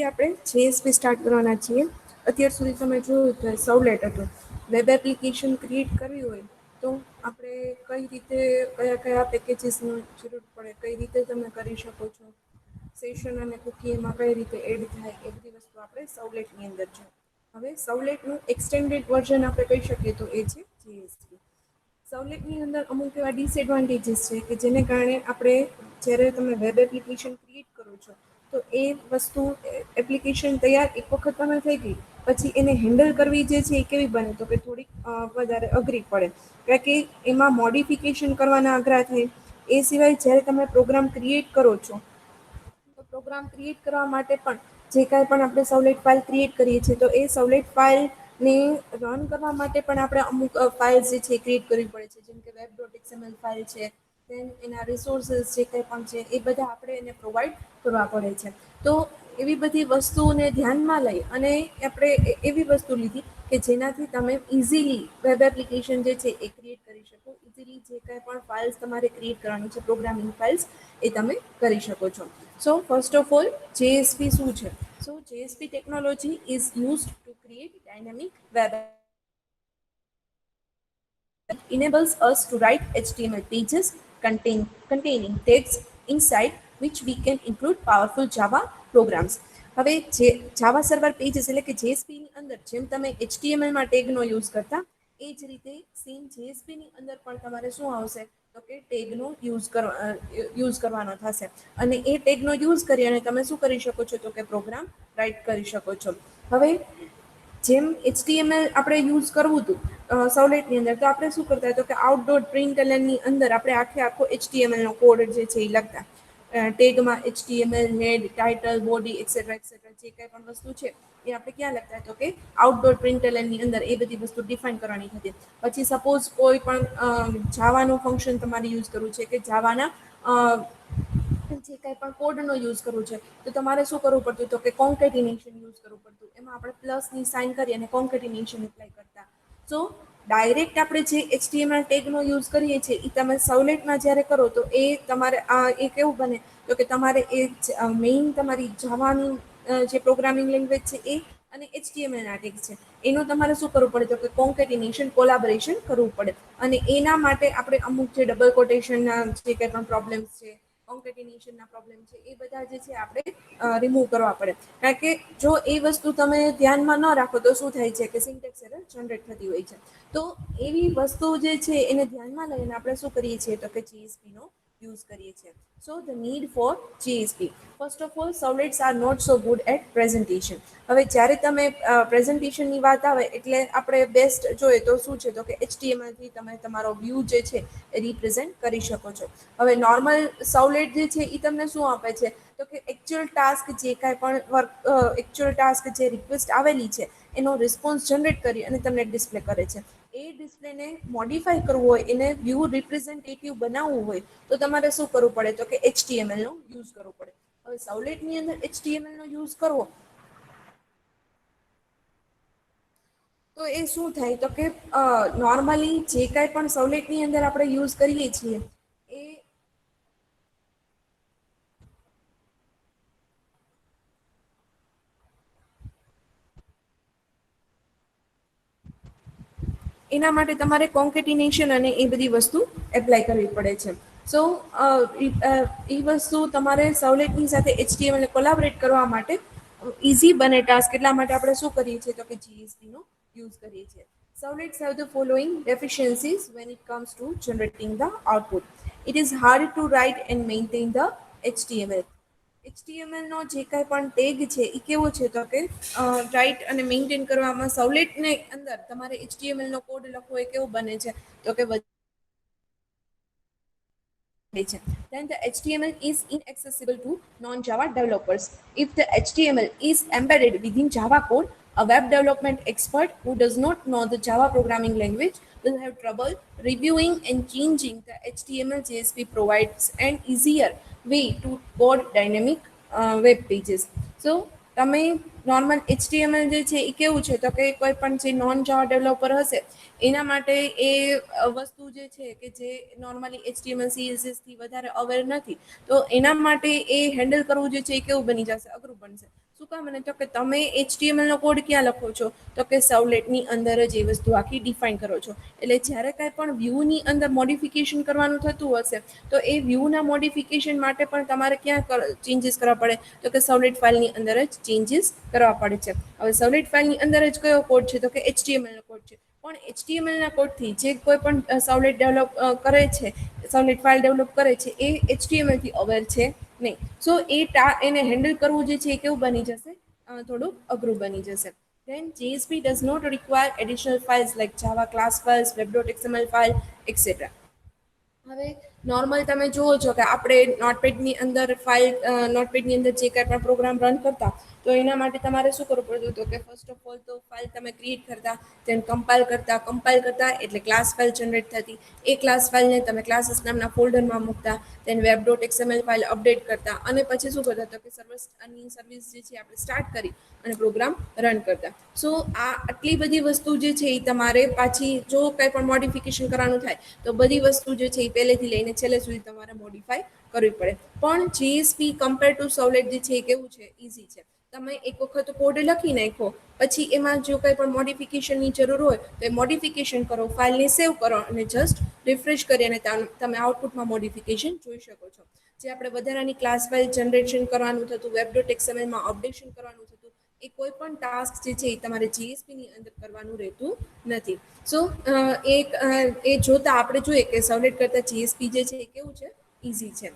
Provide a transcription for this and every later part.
આપણે JSP start કરવાના છીએ. અત્યાર સુધી તમે જોયું તો સવલેટ હતું. વેબ એપ્લિકેશન ક્રિએટ કરવી હોય તો આપણે કઈ રીતે કયા કયા પેકેજીસની જરૂર પડે, કઈ રીતે તમે કરી શકો છો, સેશન અને કુકી એમાં કઈ રીતે એડ થાય, એ બધી વસ્તુ આપણે સવલેટની અંદર છે. હવે સવલેટનું એક્સટેન્ડેડ વર્ઝન આપણે કહી શકીએ તો એ છે જેએસપી. સવલેટની અંદર અમુક એવા ડિસએડવાન્ટેજીસ છે કે જેને કારણે આપણે જ્યારે તમે વેબ એપ્લિકેશન ક્રિએટ કરો છો તો એ વસ્તુ એપ્લિકેશન તૈયાર એક વખત તમે થઈ ગઈ પછી એને હેન્ડલ કરવી જે છે એ કેવી બને તો કે થોડીક વધારે અઘરી પડે. કારણ કે એમાં મોડિફિકેશન કરવાના અઘરા થાય. એ સિવાય જ્યારે તમે પ્રોગ્રામ ક્રિએટ કરો છો તો પ્રોગ્રામ ક્રિએટ કરવા માટે પણ જે કાંઈ પણ આપણે સવલેટ ફાઇલ ક્રિએટ કરીએ છીએ તો એ સવલેટ ફાઇલ ને રન કરવા માટે પણ આપણે અમુક ફાઇલ્સ જે છે ક્રિએટ કરવી પડે છે. જેમ કે web.xml ફાઇલ છે, દેન એના રિસોર્સિસ જે કંઈ પણ છે એ બધા આપણે એને પ્રોવાઈડ કરવા પડે છે. તો એવી બધી વસ્તુઓને ધ્યાનમાં લઈ અને આપણે એવી વસ્તુ લીધી કે જેનાથી તમે ઇઝીલી વેબ એપ્લિકેશન જે છે એ ક્રિએટ કરી શકો. ઇઝીલી જે કંઈ પણ ફાઇલ્સ તમારે ક્રિએટ કરવાની છે પ્રોગ્રામિંગ ફાઇલ્સ એ તમે કરી શકો છો. So first of all JSP શું છે? So JSP technology is used to create dynamic web enables us to write HTML pages containing text inside which we can include powerful Java programs. હવે જે જાવા server pages એટલે કે જેએસપીની અંદર જેમ તમે એચટીએમએલમાં ટેગનો use કરતા એ જ રીતે સેમ જેએસપીની અંદર પણ તમારે શું આવશે તો કે ટેગનો યુઝ કરવાનો થશે. અને એ ટેગનો યુઝ કરી અને તમે શું કરી શકો છો તો કે પ્રોગ્રામ રાઈટ કરી શકો છો. હવે જેમ એચટીએમએલ આપણે યુઝ કરવું હતું સવલેટની અંદર તો આપણે શું કરતા તો કે આઉટડોર પ્રિન્ટલની અંદર આપણે આખો એચટીએમએલનો કોડ જે છે એ લખતા. ટેગમાં એચટીએમએલ હેડ ટાઇટલ બોડી એક્સેટ્રા એક્સેટ્રા જે કંઈ પણ વસ્તુ છે એ આપણે ક્યાં લખતા તો કે આઉટડોર પ્રિન્ટલની અંદર એ બધી વસ્તુ ડિફાઈન કરવાની હતી. પછી સપોઝ કોઈ પણ જાવાનું ફંક્શન તમારે યુઝ કરવું છે કે જાવાના જે કંઈ પણ કોડનો યુઝ કરવો છે તો તમારે શું કરવું પડતું તો કે કોન્કેટિનેશન યુઝ કરવું પડતું. એમાં આપણે પ્લસની સાઈન કરી અને કોન્કેટિનેશન એપ્લાય કરતા. સો ડાયરેક્ટ આપણે જે એચટીએમએલ ટેગનો યુઝ કરીએ છીએ એ તમે સવલેટમાં જ્યારે કરો તો એ તમારે એ કેવું બને તો કે તમારે એ મેઇન તમારી જાવાની જે પ્રોગ્રામિંગ લેંગ્વેજ છે એ અને એચટીએમએલના ટેગ છે એનું તમારે શું કરવું પડે તો કે કોન્કેટિનેશન કોલાબરેશન કરવું પડે. અને એના માટે આપણે અમુક જે ડબલ કોટેશનના જે કંઈ પણ પ્રોબ્લેમ્સ છે, કોન્કેટિનેશનના પ્રોબ્લેમ છે એ બધા જે છે આપણે રિમૂવ કરવા પડે. કારણ કે જો એ વસ્તુ તમે ધ્યાનમાં ન રાખો તો શું થાય છે કે સિન્ટેક્સ એરર જનરેટ થતી હોય છે. તો એવી વસ્તુ જે છે એને ધ્યાનમાં લઈને આપણે શું કરીએ છીએ તો કે જીએસપીનો યુઝ કરીએ છીએ. So the need for JSP. First of all servlets are not so good at presentation. હવે જ્યારે તમે પ્રેઝન્ટેશનની વાત આવે એટલે આપણે બેસ્ટ જોઈએ તો શું છે તો કે એચટીએમએલથી તમે તમારો વ્યૂ જે છે એ રિપ્રેઝેન્ટ કરી શકો છો. હવે નોર્મલ સવલેટ જે છે એ તમને શું આપે છે તો કે એકચ્યુઅલ ટાસ્ક જે કાંઈ પણ એકચ્યુઅલ ટાસ્ક જે રિક્વેસ્ટ આવેલી છે એનો રિસ્પોન્સ જનરેટ કરી અને તમને ડિસ્પ્લે કરે છે. એ ડિસ્પ્લેને મોડિફાય કરવું હોય એને વ્યૂ રિપ્રેઝેન્ટેટિવ બનાવવું હોય તો તમારે શું કરવું પડે તો કે એચટીએમએલનો યુઝ કરવો પડે. હવે સવલેટની અંદર એચટીએમએલનો યુઝ કરવો તો એ શું થાય તો કે નોર્મલી જે કાંઈ પણ સવલેટની અંદર આપણે યુઝ કરીએ છીએ એ એના માટે તમારે કોન્કેટિનેશન અને એ બધી વસ્તુ એપ્લાય કરવી પડે છે. સો એ વસ્તુ તમારે સવલેટની સાથે એચટીએમએલને કોલાબરેટ કરવા માટે ઇઝી બને ટાસ્ક એટલા માટે આપણે શું કરીએ છીએ તો કે જીએસપીનો યુઝ કરીએ છીએ. Servlets have the following deficiencies when it comes to generating the output. It is hard to write and maintain the HTML. HTML નો જે કાંઈ પણ ટેગ છે એ કેવો છે તો કે રાઇટ અને મેન્ટેન કરવામાં સવલેટને અંદર તમારે HTML નો કોડ લખવો એ કેવું બને છે તો કે then the HTML is inaccessible to non-Java developers. If the HTML is embedded within Java code, a web development expert who does not know the Java programming language will have trouble reviewing and changing the HTML. JSP provides an easier way to code dynamic web pages. So તમે normal HTML જે છે એ કેવું છે તો કે કોઈ પણ જે નોન જાવા ડેવલપર હશે એના માટે એ વસ્તુ જે છે કે જે નોર્મલી એચટીએમએલ સીએસએસ થી વધારે અવેર નથી તો એના માટે એ હેન્ડલ કરવું જે છે એ કેવું બની જશે અઘરું બનશે. શું કામ? અને તો કે તમે HTML નો કોડ ક્યાં લખો છો? તો કે સર્વલેટની અંદર જ એ વસ્તુ આખી ડિફાઇન કરો છો. એટલે જ્યારે કાંઈ પણ વ્યૂની અંદર મોડિફિકેશન કરવાનું થતું હશે તો એ વ્યૂના મોડિફિકેશન માટે પણ તમારે ક્યાં ચેન્જીસ કરવા પડે? તો કે સર્વલેટ ફાઇલની અંદર જ ચેન્જીસ કરવા પડે છે. હવે સર્વલેટ ફાઇલની અંદર જ કયો કોડ છે? તો કે HTML નો કોડ છે. પણ HTML ના કોડથી જે કોઈ પણ સર્વલેટ ડેવલપ કરે છે, સર્વલેટ ફાઇલ ડેવલપ કરે છે, એ HTML થી અવેર છે નહીં. સો એને હેન્ડલ કરવું જે છે એ કેવું બની જશે? થોડુંક અઘરું બની જશે. Then JSP does not require additional files like Java class files, web.xml file, etc. હવે નોર્મલ તમે જુઓ છો કે આપણે નોટપેડની અંદર નોટપેડની અંદર જે કાંઈ પણ પ્રોગ્રામ રન કરતા, તો એના માટે તમારે શું કરવું પડતું હતું કે ફર્સ્ટ ઓફ ઓલ તો ફાઇલ તમે ક્રિએટ કરતા, તેને કમ્પાઇલ કરતા એટલે ક્લાસ ફાઇલ જનરેટ થતી. એ ક્લાસ ફાઇલને તમે ક્લાસીસ નામના ફોલ્ડરમાં મૂકતા, તેને web.xml ફાઇલ અપડેટ કરતા અને પછી શું કરતા હતા કે સર્વિસ જે છે આપણે સ્ટાર્ટ કરી અને પ્રોગ્રામ રન કરતા. સો આટલી બધી વસ્તુ જે છે એ તમારે પાછી જો કંઈ પણ મોડિફિકેશન કરવાનું થાય તો બધી વસ્તુ જે છે એ પહેલેથી લઈને છેલ્લે સુધી તમારે મોડિફાઈ કરવી પડે. પણ JSP કમ્પેર ટુ સર્વલેટ જે છે એ કેવું છે? ઇઝી છે. તમે એક વખત કોડ લખી નાખો, પછી એમાં જો કંઈ પણ મોડિફિકેશનની જરૂર હોય તો એ મોડિફિકેશન કરો, ફાઇલને સેવ કરો અને જસ્ટ રિફ્રેશ કરી અને તમે આઉટપુટમાં મોડિફિકેશન જોઈ શકો છો. જે આપણે વધારાની ક્લાસ ફાઇલ જનરેશન કરવાનું થતું, web.xmlમાં અપડેશન કરવાનું થતું, એ કોઈ પણ ટાસ્ક જે છે એ તમારે JSPની અંદર કરવાનું રહેતું નથી. સો એ જોતા આપણે જોઈએ કે સર્વલેટ કરતાં JSP જે છે એ કેવું છે? ઇઝી છે.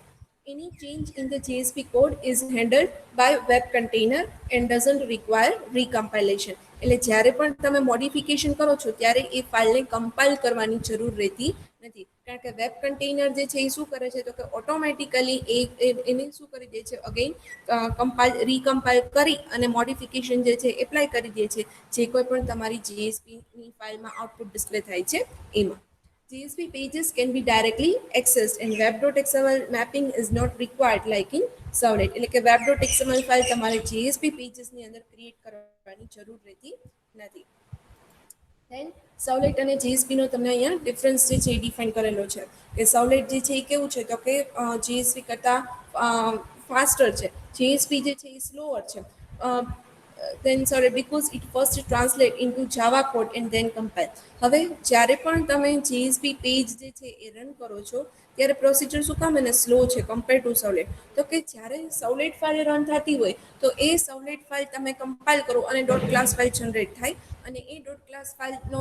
Any change in the JSP code is handled by web container and doesn't require recompilation. એટલે જ્યારે પણ તમે મોડિફિકેશન કરો છો ત્યારે એ ફાઇલને કમ્પાઇલ કરવાની જરૂર રહેતી નથી. કારણ કે વેબ કન્ટેનર જે છે એ શું કરે છે? તો કે ઓટોમેટિકલી એને શું કરી દે છે? અગેન રીકમ્પાઇલ કરી અને મોડિફિકેશન જે છે એપ્લાય કરી દે છે, જે કોઈ પણ તમારી JSPની ફાઇલમાં આઉટપુટ ડિસ્પ્લે થાય છે એમાં. JSP pages can be directly accessed and web.xml mapping is not required like in Servlet. એટલે કે web.xml ફાઇલ તમારે JSP પેજીસની અંદર ક્રિએટ કરવાની જરૂર રહેતી નથી. ધેન સર્વલેટ અને JSP નો તમને અહીંયા ડિફરન્સ જે છે એ ડિફાઇન કરેલો છે કે સર્વલેટ જે છે એ કેવું છે? તો કે JSP કરતાં ફાસ્ટર છે, JSP જે છે એ સ્લોઅર છે. then sorry because it first translate into Java code and then compile. હવે જ્યારે પણ તમે JSP પેજ જે છે એ રન કરો છો ત્યારે પ્રોસિજર શું કામ એને સ્લો છે કમ્પેર ટુ સર્વલેટ? તો કે જ્યારે સર્વલેટ ફાઇલ રન થતી હોય તો એ સર્વલેટ ફાઇલ તમે કમ્પાઇલ કરો અને ડોટ ક્લાસ ફાઇલ જનરેટ થાય અને એ ડોટ ક્લાસ ફાઇલનો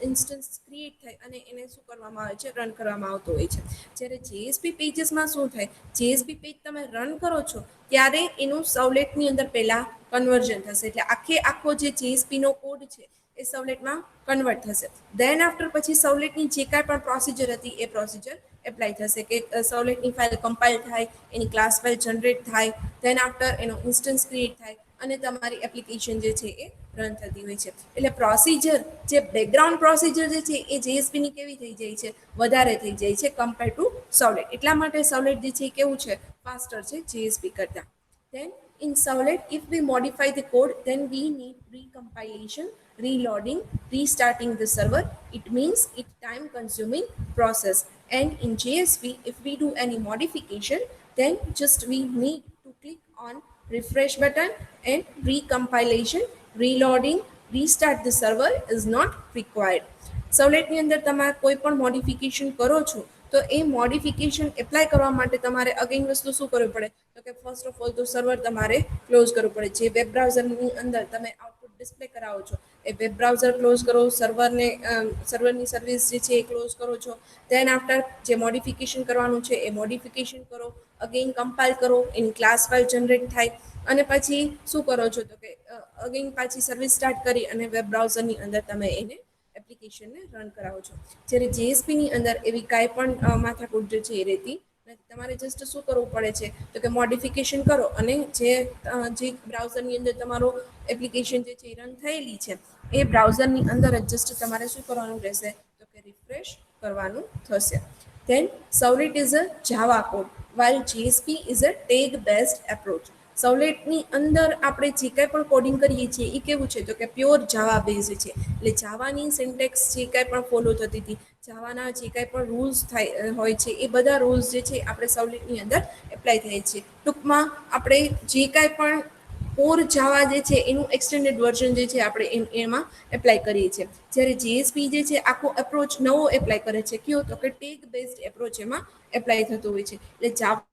ઇન્સ્ટન્સ ક્રિએટ થાય અને એને શું કરવામાં આવે છે? રન કરવામાં આવતો હોય છે. જ્યારે JSP પેજીસમાં શું થાય? JSP પેજ તમે રન કરો છો ત્યારે એનું સર્વલેટની અંદર પહેલાં કન્વર્ઝન થશે. એટલે આખો જે JSPનો કોડ છે એ સર્વલેટમાં કન્વર્ટ થશે. દેન આફ્ટર પછી સર્વલેટની જે કાંઈ પણ પ્રોસિજર હતી એ પ્રોસિજર એપ્લાય થશે કે સર્વલેટની ફાઇલ કમ્પાઇલ થાય, એની ક્લાસ ફાઇલ જનરેટ થાય, દેન આફ્ટર એનો ઇન્સ્ટન્સ ક્રિએટ થાય અને તમારી એપ્લિકેશન જે છે એ રન થતી હોય છે. એટલે પ્રોસિજર જે બેકગ્રાઉન્ડ પ્રોસિજર જે છે એ JSPની કેવી થઈ જાય છે? વધારે થઈ જાય છે કમ્પેર ટુ સર્વલેટ. એટલા માટે સર્વલેટ જે છે એ કેવું છે? ફાસ્ટર છે JSP કરતાં. Then in Servlet, if we modify the code, then we need recompilation, reloading, restarting the server. It means it time consuming process. And in JSP, if we do any modification, then just we need to click on refresh button and recompilation, reloading, restart the server is not required. સર્વલેટની અંદર તમે કોઈ પણ modification કરો છો તો એ modification apply કરવા માટે તમારે અગેન વસ્તુ શું કરવી પડે? તો કે ફર્સ્ટ ઓફ ઓલ તો સર્વર તમારે ક્લોઝ કરવું પડે. જે વેબ બ્રાઉઝરની અંદર તમે આઉટપુટ ડિસ્પ્લે કરાવો છો એ વેબ બ્રાઉઝર ક્લોઝ કરો, સર્વરની સર્વિસ જે છે એ ક્લોઝ કરો છો. દેન આફ્ટર જે મોડિફિકેશન કરવાનું છે એ મોડિફિકેશન કરો, અગેન કમ્પાઇલ કરો, એની ક્લાસ ફાઇલ જનરેટ થાય અને પછી શું કરો છો? તો કે અગેન પાછી સર્વિસ સ્ટાર્ટ કરી અને વેબ બ્રાઉઝરની અંદર તમે એને એપ્લિકેશનને રન કરાવો છો. જ્યારે JSPની અંદર એવી કાંઈ પણ માથાકૂટ જે છે એ રહેતી નથી. તમારે જસ્ટ શું કરવું પડે છે? તો કે મોડિફિકેશન કરો અને જે બ્રાઉઝરની અંદર તમારો એપ્લિકેશન જે છે એ રન થયેલી છે એ બ્રાઉઝરની અંદર જ જસ્ટ તમારે શું કરવાનું રહેશે? તો કે રિફ્રેશ કરવાનું થશે. Then Servlet is a Java code while JSP is a tag based approach. સર્વલેટની અંદર આપણે જે કાંઈ પણ કોડિંગ કરીએ છીએ એ કેવું છે? તો કે પ્યોર જાવા બેઝ છે. એટલે જાવાની સિન્ટેક્સ જે કાંઈ પણ ફોલો થતી હતી, જાવાના જે કાંઈ પણ રૂલ્સ હોય છે એ બધા રૂલ્સ જે છે આપણે સર્વલેટની અંદર એપ્લાય થાય છે. ટૂંકમાં આપણે જે કાંઈ પણ કોર જાવા જે છે એનું એક્સટેન્ડેડ વર્ઝન જે છે આપણે એમાં એપ્લાય કરીએ છીએ. જ્યારે જેએસપી જે છે આખો એપ્રોચ નવો એપ્લાય કરે છે, કયો તો કે ટેગ બેઝડ એપ્રોચ એમાં એપ્લાય થતો હોય છે. એટલે જાવા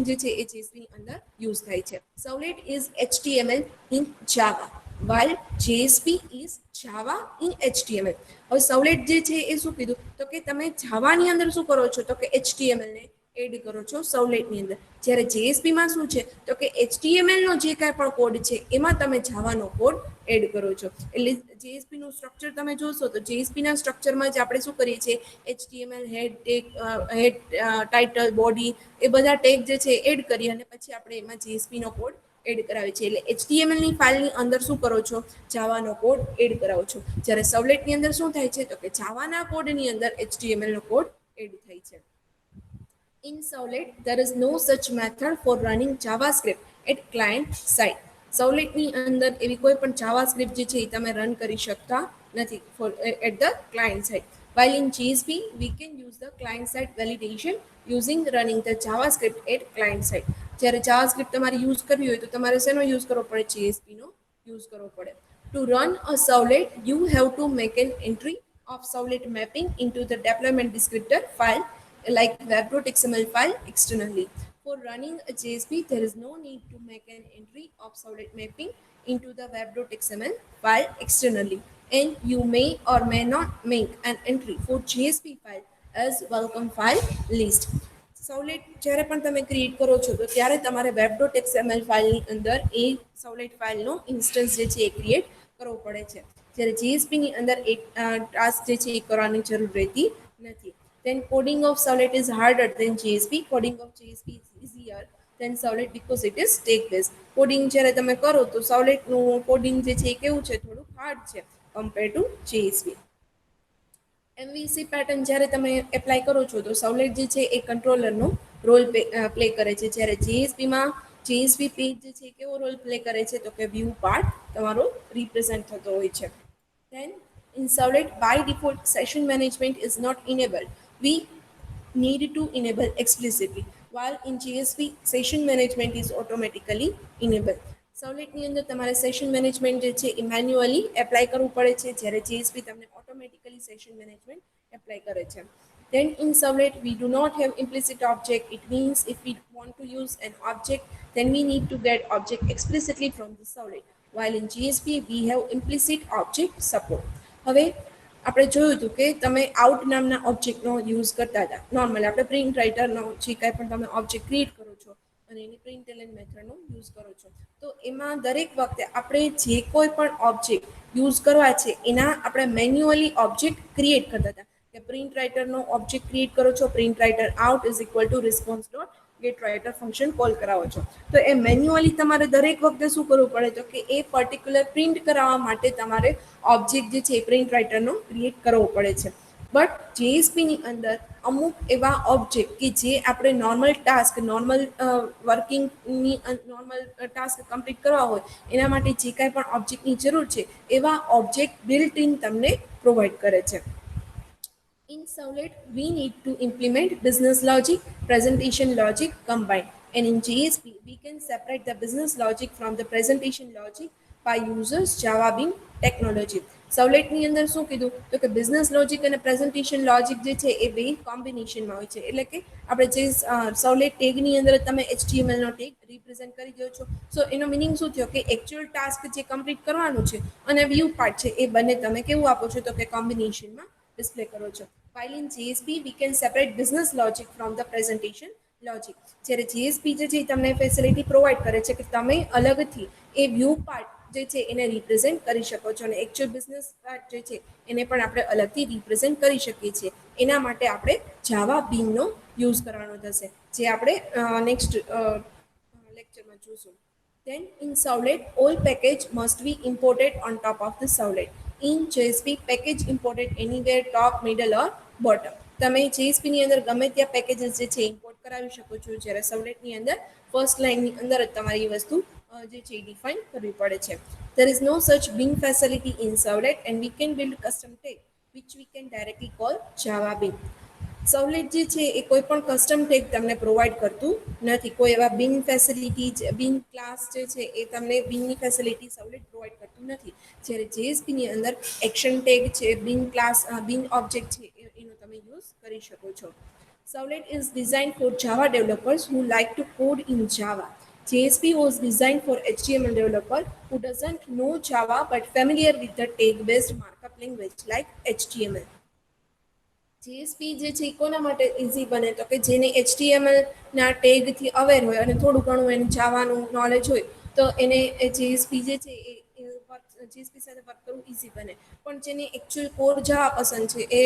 જે છે એ જેએસપી ની અંદર યુઝ થાય છે. Servlet is HTML in Java while JSP is Java in HTML. હવે સર્વલેટ જે છે એ શું કીધું તો કે તમે જાવાની અંદર શું કરો છો તો કે HTML ને એડ કરો છો સર્વલેટની અંદર. જ્યારે JSP માં શું છે તો કે HTML નો જે કાંઈ પણ કોડ છે એમાં તમે જાવાનો કોડ એડ કરો છો. એટલે JSP નું સ્ટ્રક્ચર તમે જોશો તો JSP ના સ્ટ્રક્ચરમાં જ આપણે શું કરીએ છીએ HTML હેડ ટેગ હેડ ટાઇટલ બોડી એ બધા ટેગ જે છે એડ કરી અને પછી આપણે એમાં JSP નો કોડ એડ કરાવે છે. એટલે HTML ની ફાઇલની અંદર શું કરો છો જાવાનો કોડ એડ કરાવો છો. જ્યારે સર્વલેટની અંદર શું થાય છે તો કે જાવાના કોડની અંદર HTML નો કોડ એડ થાય છે. In Servlet, there is no such method for running JavaScript at client side. સર્વલેટની અંદર એવી કોઈ પણ જાવાસ્ક્રિપ્ટ જે છે એ તમે રન કરી શકતા નથી for at the client side. While in JSP, we can use the client side validation using running the JavaScript at client side. જ્યારે જાવાસ્ક્રિપ્ટ તમારે યુઝ કરવી હોય તો તમારે શેનો યુઝ કરવો પડે JSP નો યુઝ કરવો પડે. To run a servlet, you have to make an entry of servlet mapping into the deployment descriptor file like web.xml file externally. For running a JSP, there is no need to make an entry of servlet mapping into the web.xml file externally, and you may or may not make an entry for JSP file as welcome file list. સર્વલેટ જ્યારે પણ તમે create કરો છો તો ત્યારે તમારે web.xml ફાઇલની અંદર એ સર્વલેટ ફાઇલનો ઇન્સ્ટન્સ જે છે એ ક્રિએટ કરવો પડે છે. જ્યારે જેએસપીની અંદર એક ટાસ્ક જે છે એ કરવાની જરૂર રહેતી નથી. Then coding of Servlet is harder than JSP. Coding of JSP is easier than Servlet because it is state based. Coding જ્યારે તમે કરો તો સર્વલેટનું કોડિંગ જે છે એ કેવું છે થોડું હાર્ડ છે compare to JSP. MVC pattern જ્યારે તમે એપ્લાય કરો છો તો સર્વલેટ જે છે એ કંટ્રોલરનો રોલ પ્લે કરે છે. જ્યારે જેએસપીમાં જેએસપી પેજ જે છે કેવો રોલ પ્લે કરે છે તો કે વ્યૂ પાર્ટ તમારો રિપ્રેઝેન્ટ થતો હોય છે. Then in Servlet, by default, session management is not enabled. We need to enable explicitly. While in JSP, session management is automatically enabled. સર્વલેટની અંદર તમારે સેશન મેનેજમેન્ટ જે છે એ મેન્યુઅલી એપ્લાય કરવું પડે છે, જ્યારે જેએસપી તમને ઓટોમેટિકલી સેશન મેનેજમેન્ટ એપ્લાય કરે છે. Then in Servlet, we do not have implicit object. It means if we want to use an object, then we need to get object explicitly from the Servlet. While in JSP, we have implicit object support. હવે આપણે જોયું હતું કે તમે out નામના ઓબ્જેક્ટનો use કરતા હતા. નોર્મલી આપણે પ્રિન્ટ રાઇટરનો જે કાંઈ પણ તમે ઓબ્જેક્ટ ક્રિએટ કરો છો અને એની પ્રિન્ટ એલેન મેથડનો યુઝ કરો છો તો એમાં દરેક વખતે આપણે જે કોઈ પણ ઓબ્જેક્ટ યુઝ કરવા છે એના આપણે મેન્યુઅલી ઓબ્જેક્ટ ક્રિએટ કરતા હતા કે પ્રિન્ટ રાઇટરનો ઓબ્જેક્ટ ક્રિએટ કરો છો, print writer out is equal to response dot get writer function call કરાવો છો. તો એ મેન્યુઅલી તમારે દરેક વખતે શું કરવું પડે તો કે એ પર્ટિક્યુલર પ્રિન્ટ કરાવવા માટે તમારે ઓબ્જેક્ટ જે છે એ પ્રિન્ટ રાઇટરનો ક્રિએટ કરવો પડે છે. બટ જેએસપીની અંદર અમુક એવા ઓબ્જેક્ટ કે જે આપણે નોર્મલ ટાસ્ક નોર્મલ વર્કિંગની નોર્મલ ટાસ્ક કમ્પ્લીટ કરવા હોય એના માટે જે કાંઈ પણ ઓબ્જેક્ટની જરૂર છે એવા ઓબ્જેક્ટ બિલ્ટ ઇન તમને પ્રોવાઈડ કરે છે. In Servlet, we need to implement business logic, presentation logic combined. And in JSP, we can separate the business logic from the presentation logic by users Java Bean technology. સર્વલેટની અંદર શું કીધું તો કે business logic અને presentation logic જે છે એ બે કોમ્બિનેશનમાં હોય છે. એટલે કે આપણે જે સર્વલેટ ટેગની અંદર તમે HTML નો ટેગ રિપ્રેઝેન્ટ કરી દો છો. સો એનો મિનિંગ શું થયો કે એકચ્યુઅલ ટાસ્ક જે કમ્પ્લીટ કરવાનું છે અને વ્યૂ પાર્ટ છે એ બંને તમે કેવું આપો છો તો કે કોમ્બિનેશનમાં ડિસ્પ્લે કરો છો. While in JSP, we can separate business logic from the presentation logic. જ્યારે JSP જે છે તમને ફેસિલિટી પ્રોવાઈડ કરે છે કે તમે અલગથી એ વ્યૂ પાર્ટ જે છે એને રિપ્રેઝેન્ટ કરી શકો છો અને એકચ્યુઅલ બિઝનેસ પાર્ટ જે છે એને પણ આપણે અલગથી રિપ્રેઝેન્ટ કરી શકીએ છીએ. એના માટે આપણે જાવા બીનનો યુઝ કરવાનો થશે જે આપણે નેક્સ્ટ લેક્ચરમાં જોશું. Then in Servlet, all package must be imported on top of the Servlet. In JSP, package imported anywhere top, middle or bottom. તમે JSPની અંદર ગમે ત્યાં પેકેજીસ જે છે ઇમ્પોર્ટ કરાવી શકો છો, જ્યારે સર્વલેટની અંદર ફર્સ્ટ લાઇનની અંદર જ તમારે એ વસ્તુ જે છે એ ડિફાઇન કરવી પડે છે. There is no such bin facility in Servlet and we can build custom tag which we can directly call Java bin. સવલેટ જે છે એ કોઈ પણ કસ્ટમ ટેગ તમને પ્રોવાઈડ કરતું નથી. કોઈ એવા બિન ફેસિલિટી બિન ક્લાસ જે છે એ તમને બિનની ફેસિલિટી સવલેટ પ્રોવાઈડ કરતું નથી. જ્યારે જેએસપીની અંદર એક્શન ટેગ છે, બિન ક્લાસ બિન ઓબ્જેક્ટ છે એનો તમે યુઝ કરી શકો છો. Servlet is designed for Java developers who like to code in Java. JSP was designed for HTML developer who doesn't know Java but familiar with the tag-based markup language like HTML. JSP જે છે એ કોના માટે easy બને તો કે જેને HTML ના ટેગથી aware હોય અને થોડું ઘણું એને જાવાનું નોલેજ હોય તો એને જેએસપી જે છે એ જેએસપી સાથે વર્ક કરવું ઇઝી બને. પણ જેને એકચ્યુઅલ કોર જાવા પસંદ છે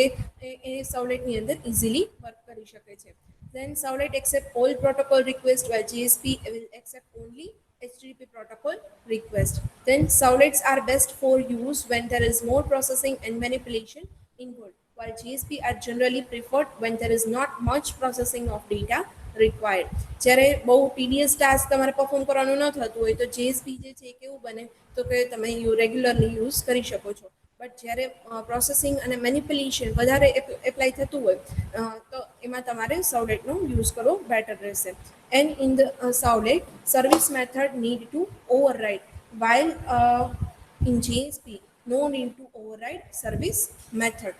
એ સવલેટની અંદર ઇઝીલી વર્ક કરી શકે છે. Then Servlet accept all protocol requests while JSP will accept only HTTP protocol request. Then Servlets are best for use when there is more processing and manipulation involved, while GSP are generally preferred when there is not much processing of data required. જ્યારે બહુ TDS task તમારે perform કરવાનું ન થતું હોય તો JSP જે છે એ કેવું બને તો કે તમે રેગ્યુલરલી યુઝ કરી શકો છો. બટ જ્યારે પ્રોસેસિંગ અને મેનિપ્યુલેશન વધારે એપ્લાય થતું હોય તો એમાં તમારે સવલેટનો યુઝ કરવો બેટર રહેશે. And in the Servlet, service method need to override, while in JSP, no need to override service method.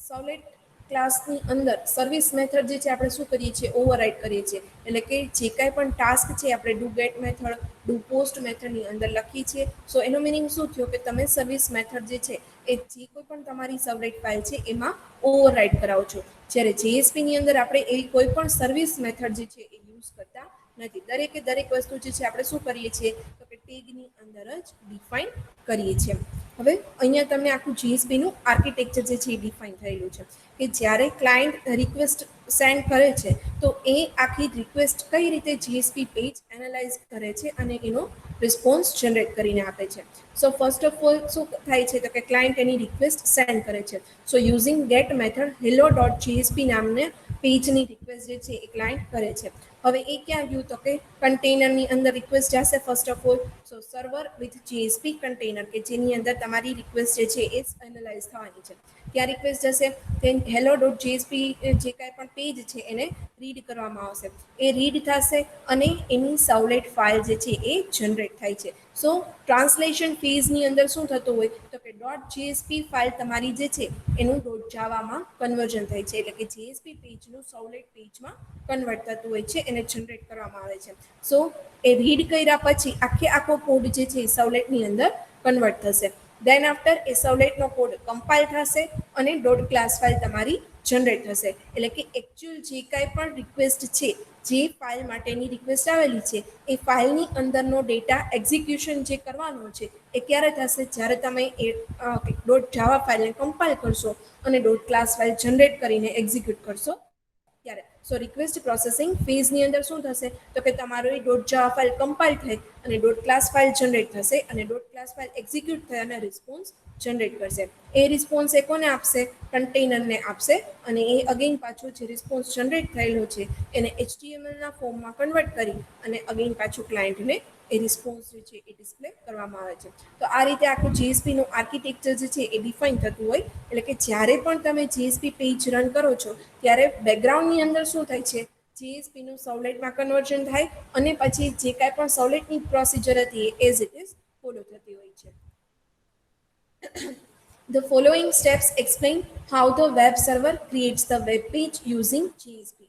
સવલેટ ક્લાસની અંદર સર્વિસ મેથડ જે છે આપણે શું કરીએ છીએ ઓવરરાઇડ કરીએ છીએ. એટલે કે જે કાંઈ પણ ટાસ્ક છે આપણે do get method do post મેથડની અંદર લખીએ છીએ. સો એનો મિનિંગ શું થયો કે તમે સર્વિસ મેથડ જે છે એ જે કોઈ પણ તમારી સવલેટ ફાઇલ છે એમાં ઓવરરાઇડ કરાવો છો. જ્યારે જેએસપીની અંદર આપણે એવી કોઈ પણ સર્વિસ મેથડ જે છે એ યુઝ કરતા નથી. દરેકે દરેક વસ્તુ જે છે આપણે શું કરીએ છીએ તો કે ટેગની અંદર જ ડિફાઇન કરીએ છીએ. હવે અહીંયા તમને આખું જીએસપીનું આર્કિટેક્ચર જે છે એ ડિફાઇન થયેલું છે કે જ્યારે ક્લાયન્ટ રિક્વેસ્ટ સેન્ડ કરે છે તો એ આખી રિક્વેસ્ટ કઈ રીતે જીએસપી પેજ એનાલાઇઝ કરે છે અને એનો રિસ્પોન્સ જનરેટ કરીને આપે છે. સો ફર્સ્ટ ઓફ ઓલ શું થાય છે તો કે ક્લાયન્ટ એની રિક્વેસ્ટ સેન્ડ કરે છે. So using get method hello dot JSP નામને પેજની રિક્વેસ્ટ જે છે એ ક્લાયન્ટ કરે છે. હવે એ ક્યાં ગયું તો કે કન્ટેનરની અંદર રિક્વેસ્ટ જશે first of all. So server with JSP container કે જેની અંદર તમારી રિક્વેસ્ટ જે છે એ એનાલાઇઝ થવાની છે. ત્યાં રિક્વેસ્ટ જશે then હેલો ડોટ જેએસપી જે કાંઈ પણ પેજ છે એને રીડ કરવામાં આવશે. એ રીડ થશે અને એની સવલેટ ફાઇલ જે છે એ જનરેટ થાય છે. સો ટ્રાન્સલેશન ફેઝની અંદર શું થતું હોય તો કે ડોટ જેએસપી ફાઇલ તમારી જે છે એનું ડોટ જાવામાં કન્વર્ઝન થાય છે. એટલે કે જેએસપી પેજનું સવલેટ પેજમાં કન્વર્ટ થતું હોય છે એને જનરેટ કરવામાં આવે છે. સો એ રીડ કર્યા પછી આખો કોડ જે છે એ સવલેટની અંદર કન્વર્ટ થશે. દેન આફ્ટર એ સવલેટનો કોડ કમ્પાઇલ થશે અને ડોટ ક્લાસ ફાઇલ તમારી જનરેટ થશે. એટલે કે એકચ્યુઅલ જે કાંઈ પણ રિક્વેસ્ટ છે જે ફાઇલ માટેની રિક્વેસ્ટ આવેલી છે એ ફાઇલની અંદરનો ડેટા એક્ઝિક્યુશન જે કરવાનો છે એ ક્યારે થશે જ્યારે તમે એ ડોટ જાવા ફાઇલને કમ્પાઇલ કરશો અને ડોટ ક્લાસ ફાઇલ જનરેટ કરીને એક્ઝિક્યુટ કરશો ત્યારે. સો રિક્વેસ્ટ પ્રોસેસિંગ ફેઝની અંદર શું થશે તો કે તમારો એ ડોટ જાવા ફાઇલ કમ્પાઇલ થઈ અને ડોટ ક્લાસ ફાઇલ જનરેટ થશે અને ડોટ ક્લાસ ફાઇલ એક્ઝિક્યુટ થઈ અને રિસ્પોન્સ જનરેટ કરશે. એ રિસ્પોન્સ એ કોને આપશે કન્ટેનરને આપશે અને એ અગેન પાછો જે રિસ્પોન્સ જનરેટ થયેલો છે એને એચટીએમએલના ફોર્મમાં કન્વર્ટ કરી અને અગેન પાછું ક્લાયન્ટને એ રિસ્પોન્સ જે છે એ ડિસ્પ્લે કરવામાં આવે છે. તો આ રીતે આખું જીએસપીનું આર્કિટેક્ચર જે છે એ ડિફાઇન થતું હોય. એટલે કે જ્યારે પણ તમે જીએસપી પેજ રન કરો છો ત્યારે બેકગ્રાઉન્ડની અંદર શું થાય છે જીએસપીનું સવલેટમાં કન્વર્ઝન થાય અને પછી જે કાંઈ પણ સવલેટની પ્રોસિજર હતી એ એઝ ઇટ ઇઝ ફોલો થતી હોય છે. The following steps explain how the web server creates the web page using JSP.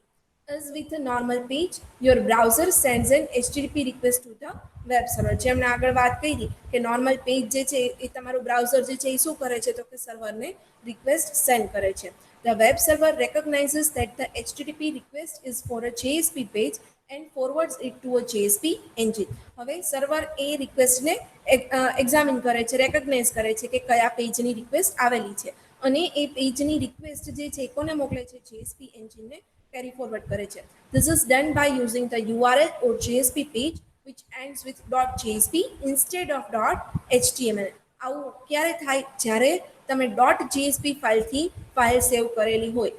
As with a normal page, your browser sends an HTTP request to the web server. જેમણે આગળ વાત કરી કે normal page જે છે એ તમારું browser જે છે એ શું કરે છે તો કે સર્વરને રિક્વેસ્ટ સેન્ડ કરે છે. The web server recognizes that the HTTP request is for a JSP page and forwards it to a JSP engine. હવે સર્વર એ રિક્વેસ્ટને એક્ઝામિન કરે છે રેકગ્નાઇઝ કરે છે કે કયા પેજની રિક્વેસ્ટ આવેલી છે અને એ પેજની રિક્વેસ્ટ જે છે કોને મોકલે છે જેએસપી એન્જિનને carry forward કરે છે. This is done by using the URL or JSP page which ends with .jsp instead of .html. આવું ક્યારે થાય જ્યારે તમે .jsp ફાઇલથી ફાઇલ સેવ કરેલી હોય.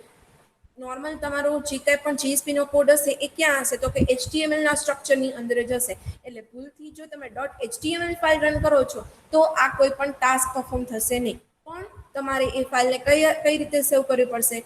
નોર્મલ તમારો જે કંઈ પણ જીએસપીનો કોડ હશે એ ક્યાં હશે તો કે એચટીએમએલના સ્ટ્રક્ચરની અંદર જ હશે. એટલે ભૂલથી જો તમે .html ફાઇલ રન કરો છો તો આ કોઈ પણ ટાસ્ક પરફોર્મ થશે નહીં. પણ તમારે એ ફાઇલને કઈ રીતે સેવ કરવી પડશે?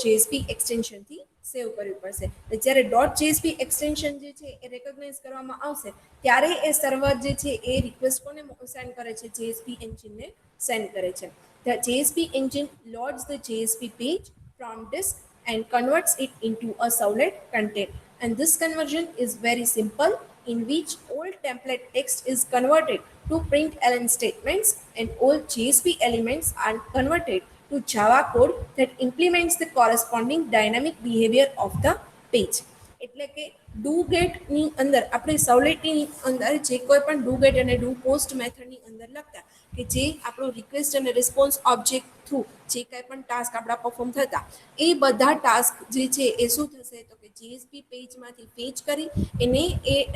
.jsp એક્સટેન્શનથી સેવ કરવી પડશે. જ્યારે .jsp એક્સટેન્શન જે છે એ રેકોગ્નાઇઝ કરવામાં આવશે ત્યારે એ સર્વર જે છે એ રિક્વેસ્ટ કોને સેન્ડ કરે છે? JSP એન્જિનને સેન્ડ કરે છે. The JSP engine loads the JSP page from disk and converts it into a servlet content. And this conversion is very simple, in which all template text is converted to println statements and all JSP elements are converted to Java code that implements the corresponding dynamic behavior of the page. એટલે કે do ગેટની અંદર આપણે સર્વલેટની અંદર જે કોઈ પણ do gate અને do post મેથડની અંદર લખતા કે જે આપણો રિક્વેસ્ટ અને રિસ્પોન્સ ઓબ્જેક્ટ થ્રુ જે કંઈ પણ ટાસ્ક આપણા પરફોર્મ થતા એ બધા ટાસ્ક જે છે એ શું થશે? તો કે JSP પેજમાંથી ફેચ કરી એને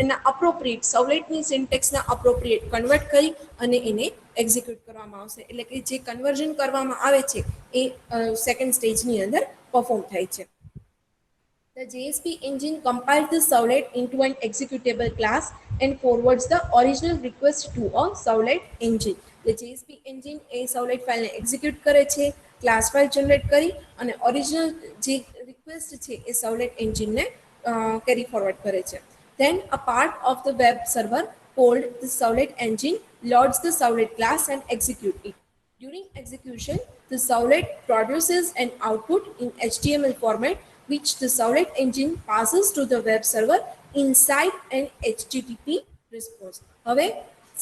એના અપ્રોપ્રિએટ સર્વલેટની સિન્ટેક્સના અપ્રોપ્રિએટ કન્વર્ટ કરી અને એને એક્ઝિક્યુટ કરવામાં આવશે. એટલે કે જે કન્વર્ઝન કરવામાં આવે છે એ સેકન્ડ સ્ટેજની અંદર પરફોર્મ થાય છે. The JSP engine compiles the servlet into an executable class and forwards the original request to a servlet engine. The JSP engine a servlet file execute કરે છે, class file generate કરી અને original જે request છે એ servlet engine ને carry forward કરે છે. Then a part of the web server called the servlet engine loads the servlet class and execute it. During execution, the servlet produces an output in HTML format which the servlet engine passes to the web server inside an HTTP response. હવે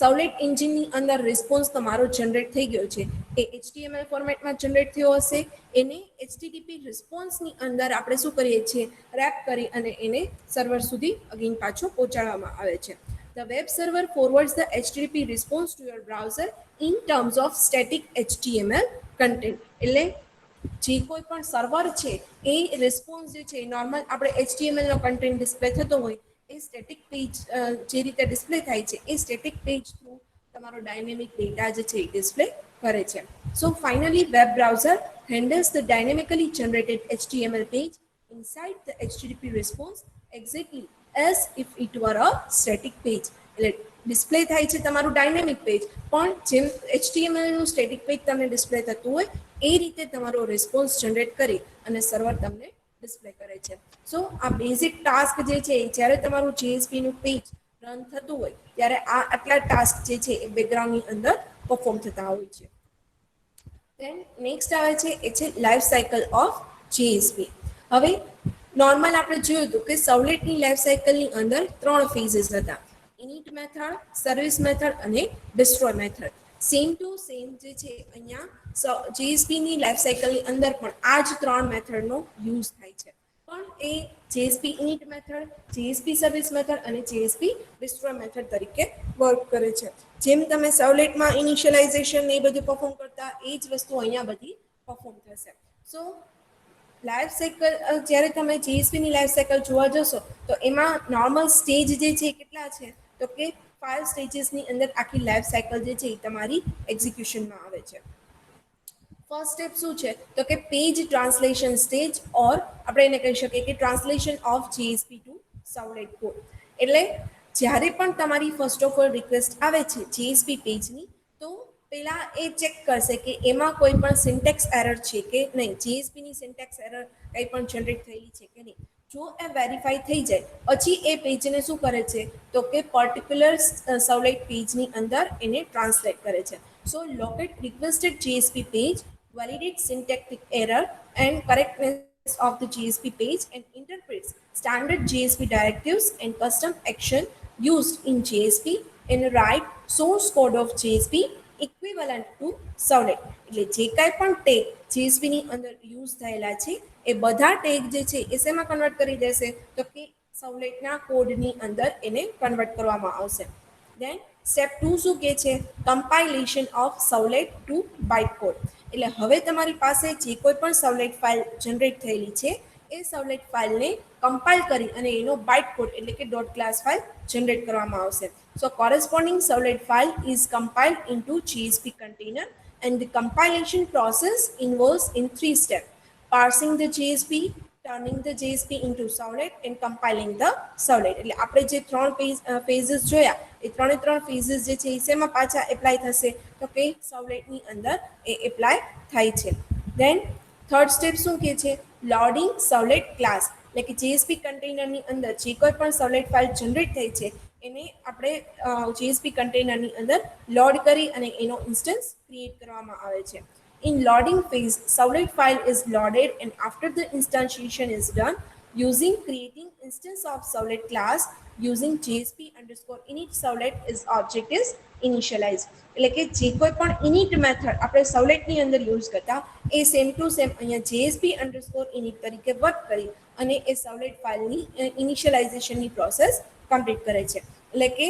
servlet engine ની અંદર response તમારો generate થઈ ગયો છે એ HTML ફોર્મેટમાં generate થયો હશે. એને HTTP રિસ્પોન્સની અંદર આપણે શું કરીએ છીએ? રેપ કરી અને એને સર્વર સુધી અગેન પાછું પહોંચાડવામાં આવે છે. The web server forwards the HTTP response to your browser in terms of static HTML content. એટલે જે કોઈ પણ સર્વર છે એ રિસ્પોન્સ જે છે નોર્મલ આપણે HTML નો કન્ટેન્ટ ડિસ્પ્લે થતો હોય એ સ્ટેટિક પેજ જે રીતે ડિસ્પ્લે થાય છે એ સ્ટેટિક પેજ થ્રુ તમારો ડાયનેમિક ડેટા જે છે એ ડિસ્પ્લે કરે છે. So finally web browser handles the dynamically generated HTML page inside the HTTP response exactly as if it were a static page. એટલે ડિસ્પ્લે થાય છે તમારું ડાયનેમિક પેજ પણ જેમ HTML નું સ્ટેટિક પેજ તમને ડિસ્પ્લે થતું હોય એ રીતે તમારો રિસ્પોન્સ જનરેટ કરી અને સર્વર તમને ડિસ્પ્લે કરે છે. સો આ બેઝિક ટાસ્ક જે છે જ્યારે તમારું JSP નું પેજ રન થતું હોય ત્યારે આ આટલા ટાસ્ક જે છે એ બેકગ્રાઉન્ડની અંદર પરફોર્મ થતા હોય છે. દેન નેક્સ્ટ આવે છે એ છે લાઈફ સાયકલ ઓફ JSP. હવે નોર્મલ આપણે જોયું હતું કે સર્વલેટની લાઈફ સાયકલની અંદર 3 ફેઝિસ હતા: init મેથડ, સર્વિસ મેથડ અને destroy method. Same to same જે છે અહીંયા JSP ની લાઈફ સાયકલની અંદર પણ આ જ 3 મેથડનો યુઝ થાય છે. પણ એ JSP init method, JSP service method અને JSP ડિસ્ટ્રોય મેથડ તરીકે વર્ક કરે છે. જેમ તમે સર્વલેટમાં ઇનિશિયલાઇઝેશન એ બધું પરફોર્મ કરતા એ જ વસ્તુ અહીંયા બધી પરફોર્મ થશે. સો લાઈફ સાયકલ જ્યારે તમે JSP ની લાઈફ સાયકલ જોવા જશો તો એમાં નોર્મલ સ્ટેજ જે છે કેટલા છે? તો કે 5 સ્ટેજીસની અંદર આખી લાઈફ સાયકલ જે છે એ તમારી એક્ઝિક્યુશનમાં આવે છે. ફર્સ્ટ સ્ટેપ શું છે? તો કે પેજ ટ્રાન્સલેશન સ્ટેજ ઓર આપણે એને કહી શકીએ કે translation of JSP to servlet code. એટલે જ્યારે પણ તમારી ફર્સ્ટ ઓફ ઓલ રિક્વેસ્ટ આવે છે JSP પેજની તો પહેલા એ ચેક કરશે કે એમાં કોઈ પણ સિન્ટેક્સ એરર છે કે નહીં, JSP ની સિન્ટેક્સ એરર કંઈ પણ જનરેટ થયેલી છે કે નહીં. જો એ વેરીફાઈ થઈ જાય પછી એ પેજને શું કરે છે? તો કે પર્ટિક્યુલર સર્વલેટ પેજની અંદર એને ટ્રાન્સલેટ કરે છે. સો locate requested JSP page, validate syntactic error and correctness of the JSP page and interprets standard JSP directives and custom action used in JSP and write source code of JSP equivalent to servlet. એટલે જે કાંઈ પણ tag JSP ની અંદર use થયેલા છે એ બધા tag જે છે એ શેમાં કન્વર્ટ કરી દેશે? તો કે સર્વલેટના કોડની અંદર એને કન્વર્ટ કરવામાં આવશે. દેન સ્ટેપ 2 શું કહે છે? Compilation of servlet to byte code. એટલે હવે તમારી પાસે જે કોઈ પણ સર્વલેટ ફાઇલ જનરેટ થયેલી છે એ સર્વલેટ ફાઇલને કમ્પાઇલ કરી અને એનો બાઇટ કોડ એટલે કે ડોટ ક્લાસ ફાઇલ જનરેટ કરવામાં આવશે. So corresponding servlet file is compiled into JSP container and the compilation process involves in 3 steps: parsing the JSP, turning the JSP into servlet and compiling the servlet. એટલે આપણે જે ત્રણ ફેઝિસ જોયા એ ત્રણ ફેઝિસ જે છે એ શેમાં પાછા એપ્લાય થશે તો કે સર્વલેટની અંદર એ એપ્લાય થાય છે. દેન થર્ડ સ્ટેપ શું કહે છે? Loading servlet class. એટલે કે JSP કન્ટેનરની અંદર જે કોઈ પણ સર્વલેટ ફાઇલ જનરેટ થઈ છે એને આપણે JSP કન્ટેનરની અંદર લોડ કરી અને એનો ઇન્સ્ટન્સ ક્રિએટ કરવામાં આવે છે. In loading phase, servlet file is loaded and after the instantiation is done, using creating instance of servlet class using JSP underscore init servlet is object is initialized. એટલે કે જે કોઈ પણ init મેથડ આપણે સર્વલેટની અંદર યુઝ કરતા એ same to same અહીંયા JSP underscore init તરીકે વર્ક કરી અને એ સર્વલેટ ફાઇલની ઇનિશિયલાઇઝેશનની પ્રોસેસ કમ્પ્લીટ કરે છે. એટલે કે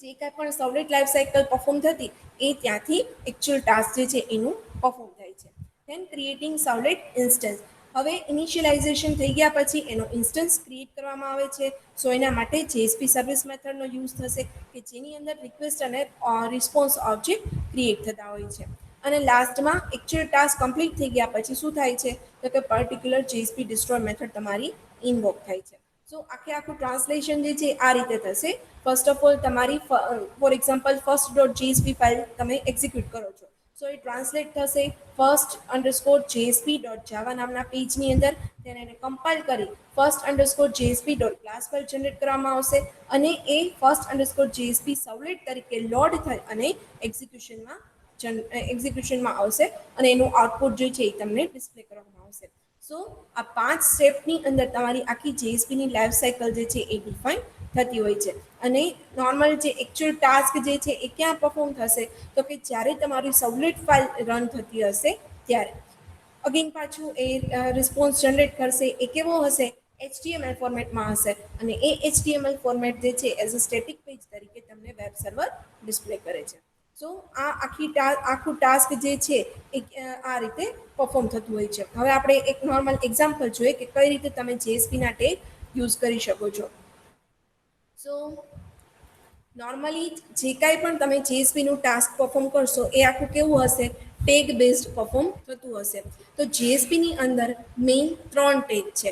જે કાંઈ પણ સર્વલેટ લાઈફ સાયકલ પરફોર્મ થતી એ ત્યાંથી એકચ્યુઅલ ટાસ્ક જે છે એનું પરફોર્મ થાય છે. Then creating servlet instance. હવે ઇનિશિયલાઇઝેશન થઈ ગયા પછી એનો ઇન્સ્ટન્સ ક્રિએટ કરવામાં આવે છે. સો એના માટે JSP સર્વિસ મેથડનો યુઝ થશે કે જેની અંદર રિક્વેસ્ટ અને રિસ્પોન્સ ઓબ્જેક્ટ ક્રિએટ થતા હોય છે. અને લાસ્ટમાં એકચ્યુઅલ ટાસ્ક કમ્પ્લીટ થઈ ગયા પછી શું થાય છે તો કે પર્ટિક્યુલર JSP ડિસ્ટ્રોય મેથડ તમારી ઇન્વોક થાય છે. સો આખું ટ્રાન્સલેશન જે છે આ રીતે થશે. ફર્સ્ટ ઓફ ઓલ તમારી for example first dot JSP file તમે એક્ઝિક્યુટ કરો છો. સો એ ટ્રાન્સલેટ થશે ફર્સ્ટ અંડરસ્કોર JSP ડોટ જાવા નામના પેજની અંદર. તેને એને કમ્પાઇલ કરી first underscore JSP dot class file generate કરવામાં આવશે અને એ ફર્સ્ટ અંડરસ્કોર JSP સર્વલેટ તરીકે લોડ થઈ અને એક્ઝિક્યુશનમાં આવશે અને એનું આઉટપુટ જે છે એ તમને ડિસ્પ્લે કરવામાં આવશે. સો આ 5 સ્ટેપની અંદર તમારી આખી JSPની લાઈફ સાયકલ જે છે એ ડિફાઇન થતી હોય છે. અને નોર્મલ જે એકચ્યુઅલ ટાસ્ક જે છે એ ક્યાં પરફોર્મ થશે તો કે જ્યારે તમારી સર્વલેટ ફાઇલ રન થતી હશે ત્યારે. અગેન પાછું એ રિસ્પોન્સ જનરેટ કરશે એ કેવો હશે? HTML ફોર્મેટમાં હશે અને એ HTML ફોર્મેટ જે છે એઝ અ સ્ટેટિક પેજ તરીકે તમને વેબ સર્વર ડિસ્પ્લે કરે છે. સો આ આખું ટાસ્ક જે છે એ આ રીતે પરફોર્મ થતું હોય છે. હવે આપણે એક નોર્મલ એક્ઝામ્પલ જોઈએ કે કઈ રીતે તમે JSPના ટેગ યુઝ કરી શકો છો. સો નોર્મલી જે કાંઈ પણ તમે JSPનું ટાસ્ક પરફોર્મ કરશો એ આખું કેવું હશે? ટેગ બેઝડ પરફોર્મ થતું હશે. તો JSPની અંદર મેઇન 3 ટેગ છે.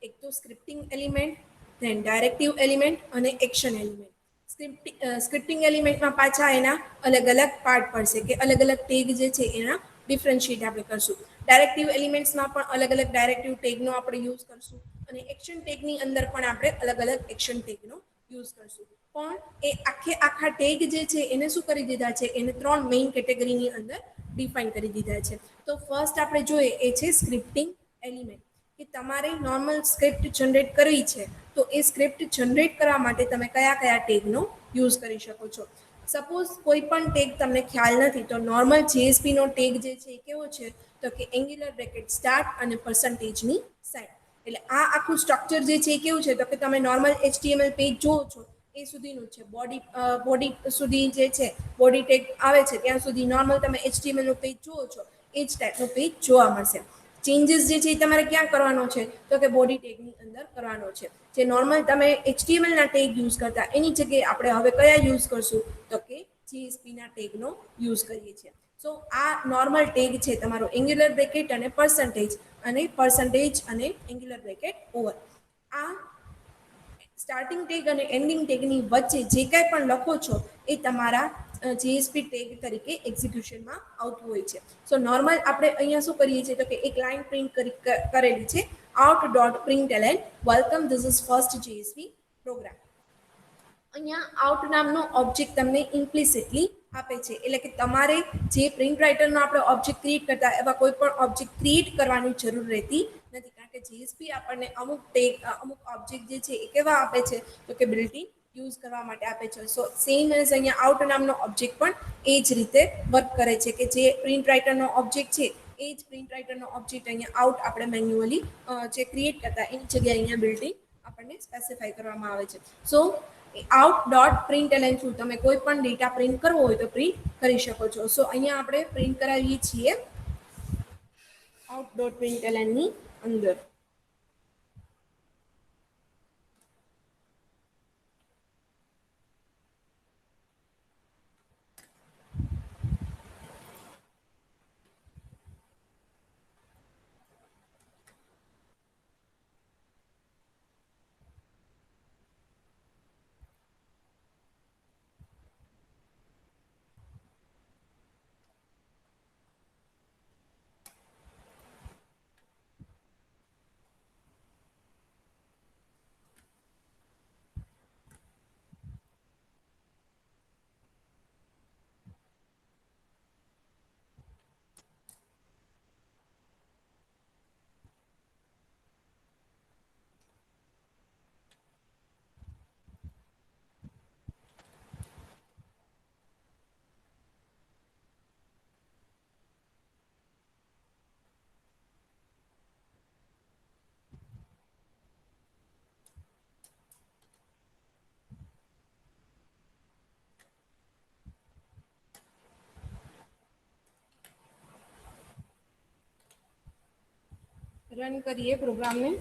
એક તો scripting element, then directive element અને એક્શન એલિમેન્ટ. સ્ક્રિપ્ટિંગ એલિમેન્ટમાં પાછા એના અલગ અલગ પાર્ટ પડશે કે અલગ અલગ ટેગ જે છે એના ડિફરન્શિએટ આપણે કરશું. ડાયરેક્ટિવ એલિમેન્ટ્સમાં પણ અલગ અલગ ડાયરેક્ટિવ ટેગનો આપણે યુઝ કરશું અને એક્શન ટેગની અંદર પણ આપણે અલગ અલગ એક્શન ટેગનો યુઝ કરશું. પણ એ આખા ટેગ જે છે એને શું કરી દીધા છે? એને 3 મેઇન કેટેગરીની અંદર ડિફાઇન કરી દીધા છે. તો ફર્સ્ટ આપણે જોઈએ એ છે સ્ક્રિપ્ટિંગ એલિમેન્ટ. કે તમારે નોર્મલ સ્ક્રિપ્ટ જનરેટ કરવી છે તો એ સ્ક્રિપ્ટ જનરેટ કરવા માટે તમે કયા કયા ટેગનો યુઝ કરી શકો છો. સપોઝ કોઈ પણ ટેગ તમને ખ્યાલ નથી તો નોર્મલ JSPનો ટેગ જે છે એ કેવો છે તો કે એંગ્યુલર બ્રેકેટ સ્ટાર્ટ અને પર્સન્ટેજની સાઇન. એટલે આ આખું સ્ટ્રક્ચર જે છે એ કેવું છે તો કે તમે નોર્મલ HTML પેજ જુઓ છો એ સુધીનું છે. બોડી સુધી જે છે બોડી ટેગ આવે છે ત્યાં સુધી નોર્મલ તમે HTML નું પેજ જુઓ છો એ જ ટાઈપનું પેજ જોવા મળશે. ચેન્જીસ જે છે એ તમારે ક્યાં કરવાનો છે તો કે બોડી ટેગની અંદર કરવાનો છે. જે નોર્મલ તમે HTML ના ટેગ યુઝ કરતા એની જગ્યાએ આપણે હવે કયા યુઝ કરશું તો કે JSPના ટેગનો યુઝ કરીએ છીએ. સો આ નોર્મલ ટેગ છે તમારો એંગ્યુલર બ્રેકેટ અને પર્સન્ટેજ અને એંગ્યુલર બ્રેકેટ ઓવર. આ સ્ટાર્ટિંગ ટેગ અને એન્ડિંગ ટેગની વચ્ચે જે કાંઈ પણ લખો છો એ તમારા JSP ટેગ તરીકે એક્ઝિક્યુશનમાં આવતું હોય છે. સો નોર્મલ આપણે અહીંયા શું કરીએ છીએ તો કે એક લાઇન પ્રિન્ટ કરેલી છે out dot println welcome this is first JSP program. અહીંયા આઉટ નામનો ઓબ્જેક્ટ તમને ઇમ્પ્લિસિટલી આપે છે. એટલે કે તમારે જે પ્રિન્ટ રાઇટરનો આપણે ઓબ્જેક્ટ ક્રિએટ કરતા એવા કોઈ પણ ઓબ્જેક્ટ ક્રિએટ કરવાની જરૂર રહેતી નથી. કારણ કે JSP આપણને અમુક ઓબ્જેક્ટ જે છે એ કેવા આપે છે તો કે બિલ્ટ-ઇન યુઝ કરવા માટે આપે છે. સો સેમ એઝ અહીંયા આઉટ નામનો ઓબ્જેક્ટ પણ એ જ રીતે વર્ક કરે છે કે જે પ્રિન્ટ રાઇટરનો ઓબ્જેક્ટ છે એ જ પ્રિન્ટ રાઇટરનો ઓબ્જેક્ટ અહીંયા આઉટ આપણે મેન્યુઅલી જે ક્રિએટ કરતા એની જગ્યાએ અહીંયા બિલ્ટ-ઇન આપણને સ્પેસિફાઈ કરવામાં આવે છે. સો આઉટ ડોટ પ્રિન્ટલન થ્રુ તમે કોઈ પણ ડેટા પ્રિન્ટ કરવો હોય તો પ્રિન્ટ કરી શકો છો. સો અહીંયા આપણે પ્રિન્ટ કરાવીએ છીએ આઉટ ડોટ પ્રિન્ટલનની અંદર. રન કરીએ પ્રોગ્રામને.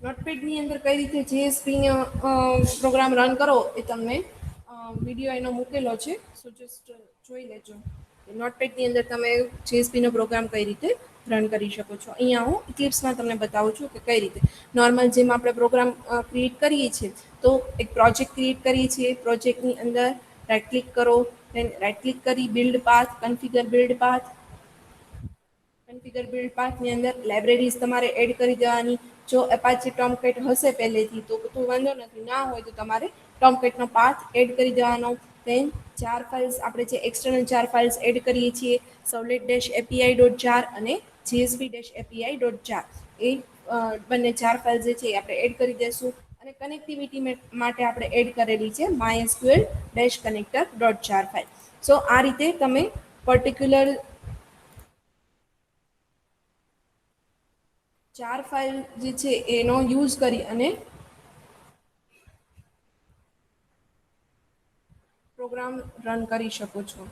નોટપેડની અંદર કઈ રીતે જેએસપી પ્રોગ્રામ રન કરો એ તમને વિડીયો એનો મૂકેલો છે, સો જસ્ટ જોઈ લેજો. નોટપેડની અંદર તમે જેએસપી નો પ્રોગ્રામ કઈ રીતે રન કરી શકો છો. અહીંયા હું ક્લિપ્સમાં તમને બતાવું છું કે કઈ રીતે નોર્મલ જેમ આપણે પ્રોગ્રામ ક્રિએટ કરીએ છીએ, તો એક પ્રોજેક્ટ ક્રિએટ કરીએ છીએ. પ્રોજેક્ટની અંદર રાઈટ ક્લિક કરો, રાઈટ ક્લિક કરી build path, configure build path. Configure build પાથની અંદર લાઇબ્રેરીઝ તમારે એડ કરી દેવાની. જો એપાચી ટોમકેટ હશે પહેલેથી તો વાંધો નથી, ના હોય તો તમારે ટોમકેટનો પાથ એડ કરી દેવાનો. દેન ચાર ફાઇલ્સ આપણે જે એક્સટર્નલ ચાર ફાઇલ્સ એડ કરીએ છીએ, servlet dash API dot jar અને JSP dash API dot jar, એ બંને ચાર ફાઇલ જે છે એ આપણે એડ કરી દઈશું. અને કનેક્ટિવિટી માટે આપણે એડ કરેલી છે MySQL dash connector dot jar file. So આ રીતે તમે પર્ટિક્યુલર ચાર ફાઇલ જે છે એનો યુઝ કરી અને પ્રોગ્રામ રન કરી શકો છો.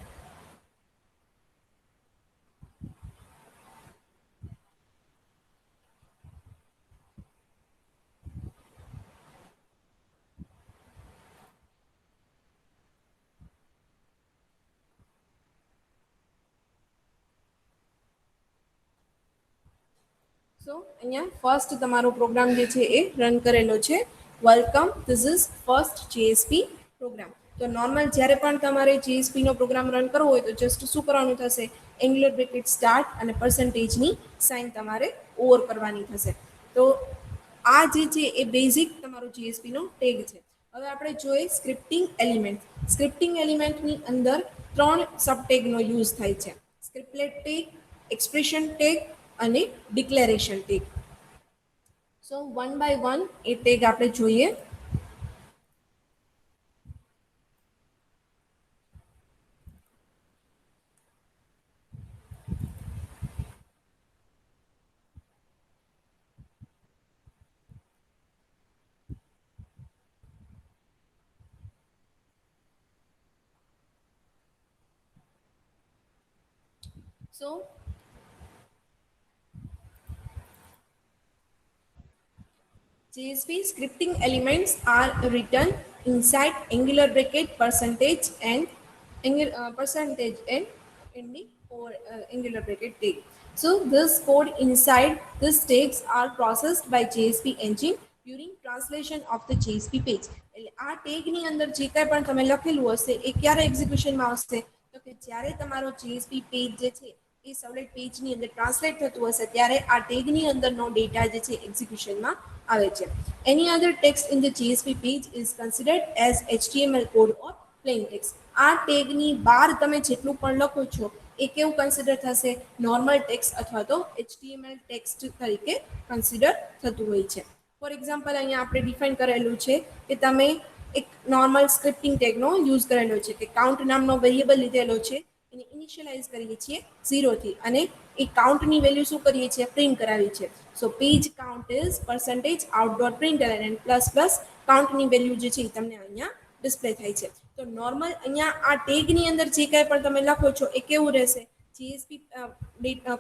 સો અહીંયા ફર્સ્ટ તમારો પ્રોગ્રામ જે છે એ રન કરેલો છે. Welcome, this is first JSP program. તો નોર્મલ જ્યારે પણ તમારે જીએસપીનો પ્રોગ્રામ રન કરવો હોય તો જસ્ટ શું કરવાનું થશે, એંગ્યુલર બ્રેકેટ સ્ટાર્ટ અને પર્સન્ટેજની સાઇન તમારે ઓવર કરવાની થશે. તો આ જે છે એ બેઝિક તમારો જીએસપીનો ટેગ છે. હવે આપણે જોઈએ સ્ક્રિપ્ટિંગ એલિમેન્ટ. સ્ક્રિપ્ટિંગ એલિમેન્ટની અંદર ત્રણ સબટેગનો યુઝ થાય છે: સ્ક્રિપ્ટલેટ ટેગ, એક્સપ્રેશન ટેગ અને declaration tag. So one by one એ ટેગ આપણે જોઈએ. સો JSP scripting elements are written inside angular bracket percentage and percentage and ending or angular bracket tag. So this code inside this tags are processed by JSP engine during translation of the JSP page. એટલે આ ટેગની અંદર જે કાંઈ પણ તમે લખેલું હશે એ ક્યારે એક્ઝિક્યુશનમાં આવશે, તો કે જ્યારે તમારો JSP પેજ જે છે એ સવલેટ પેજની અંદર ટ્રાન્સલેટ થતું હશે ત્યારે આ ટેગની અંદરનો ડેટા જે છે એક્ઝિક્યુશનમાં આવે છે. Any other text in the JSP page is considered as HTML code or plain text. આ ટેગની બહાર તમે જેટલું પણ લખો છો એ કેવું કન્સિડર થશે, નોર્મલ ટેક્સ્ટ અથવા તો HTML ટેક્સ્ટ તરીકે કન્સિડર થતું હોય છે. ફોર એક્ઝામ્પલ અહીંયા આપણે ડિફાઇન કરેલું છે કે તમે એક નોર્મલ સ્ક્રિપ્ટિંગ ટેગનો યુઝ કરેલો છે કે કાઉન્ટ નામનો વેરિયેબલ લીધેલો છે, એને ઇનિશિયલાઇઝ કરીએ છીએ 0 થી અને એ કાઉન્ટની વેલ્યુ શું કરીએ છીએ, પ્રિન્ટ કરાવી છે. So page count is percentage out dot println and plus plus કાઉન્ટની વેલ્યુ જે છે એ તમને અહીંયા ડિસ્પ્લે થાય છે. તો નોર્મલ અહીંયા આ ટેગની અંદર જે કાંઈ પણ તમે લખો છો એ કેવું રહેશે, જીએસપી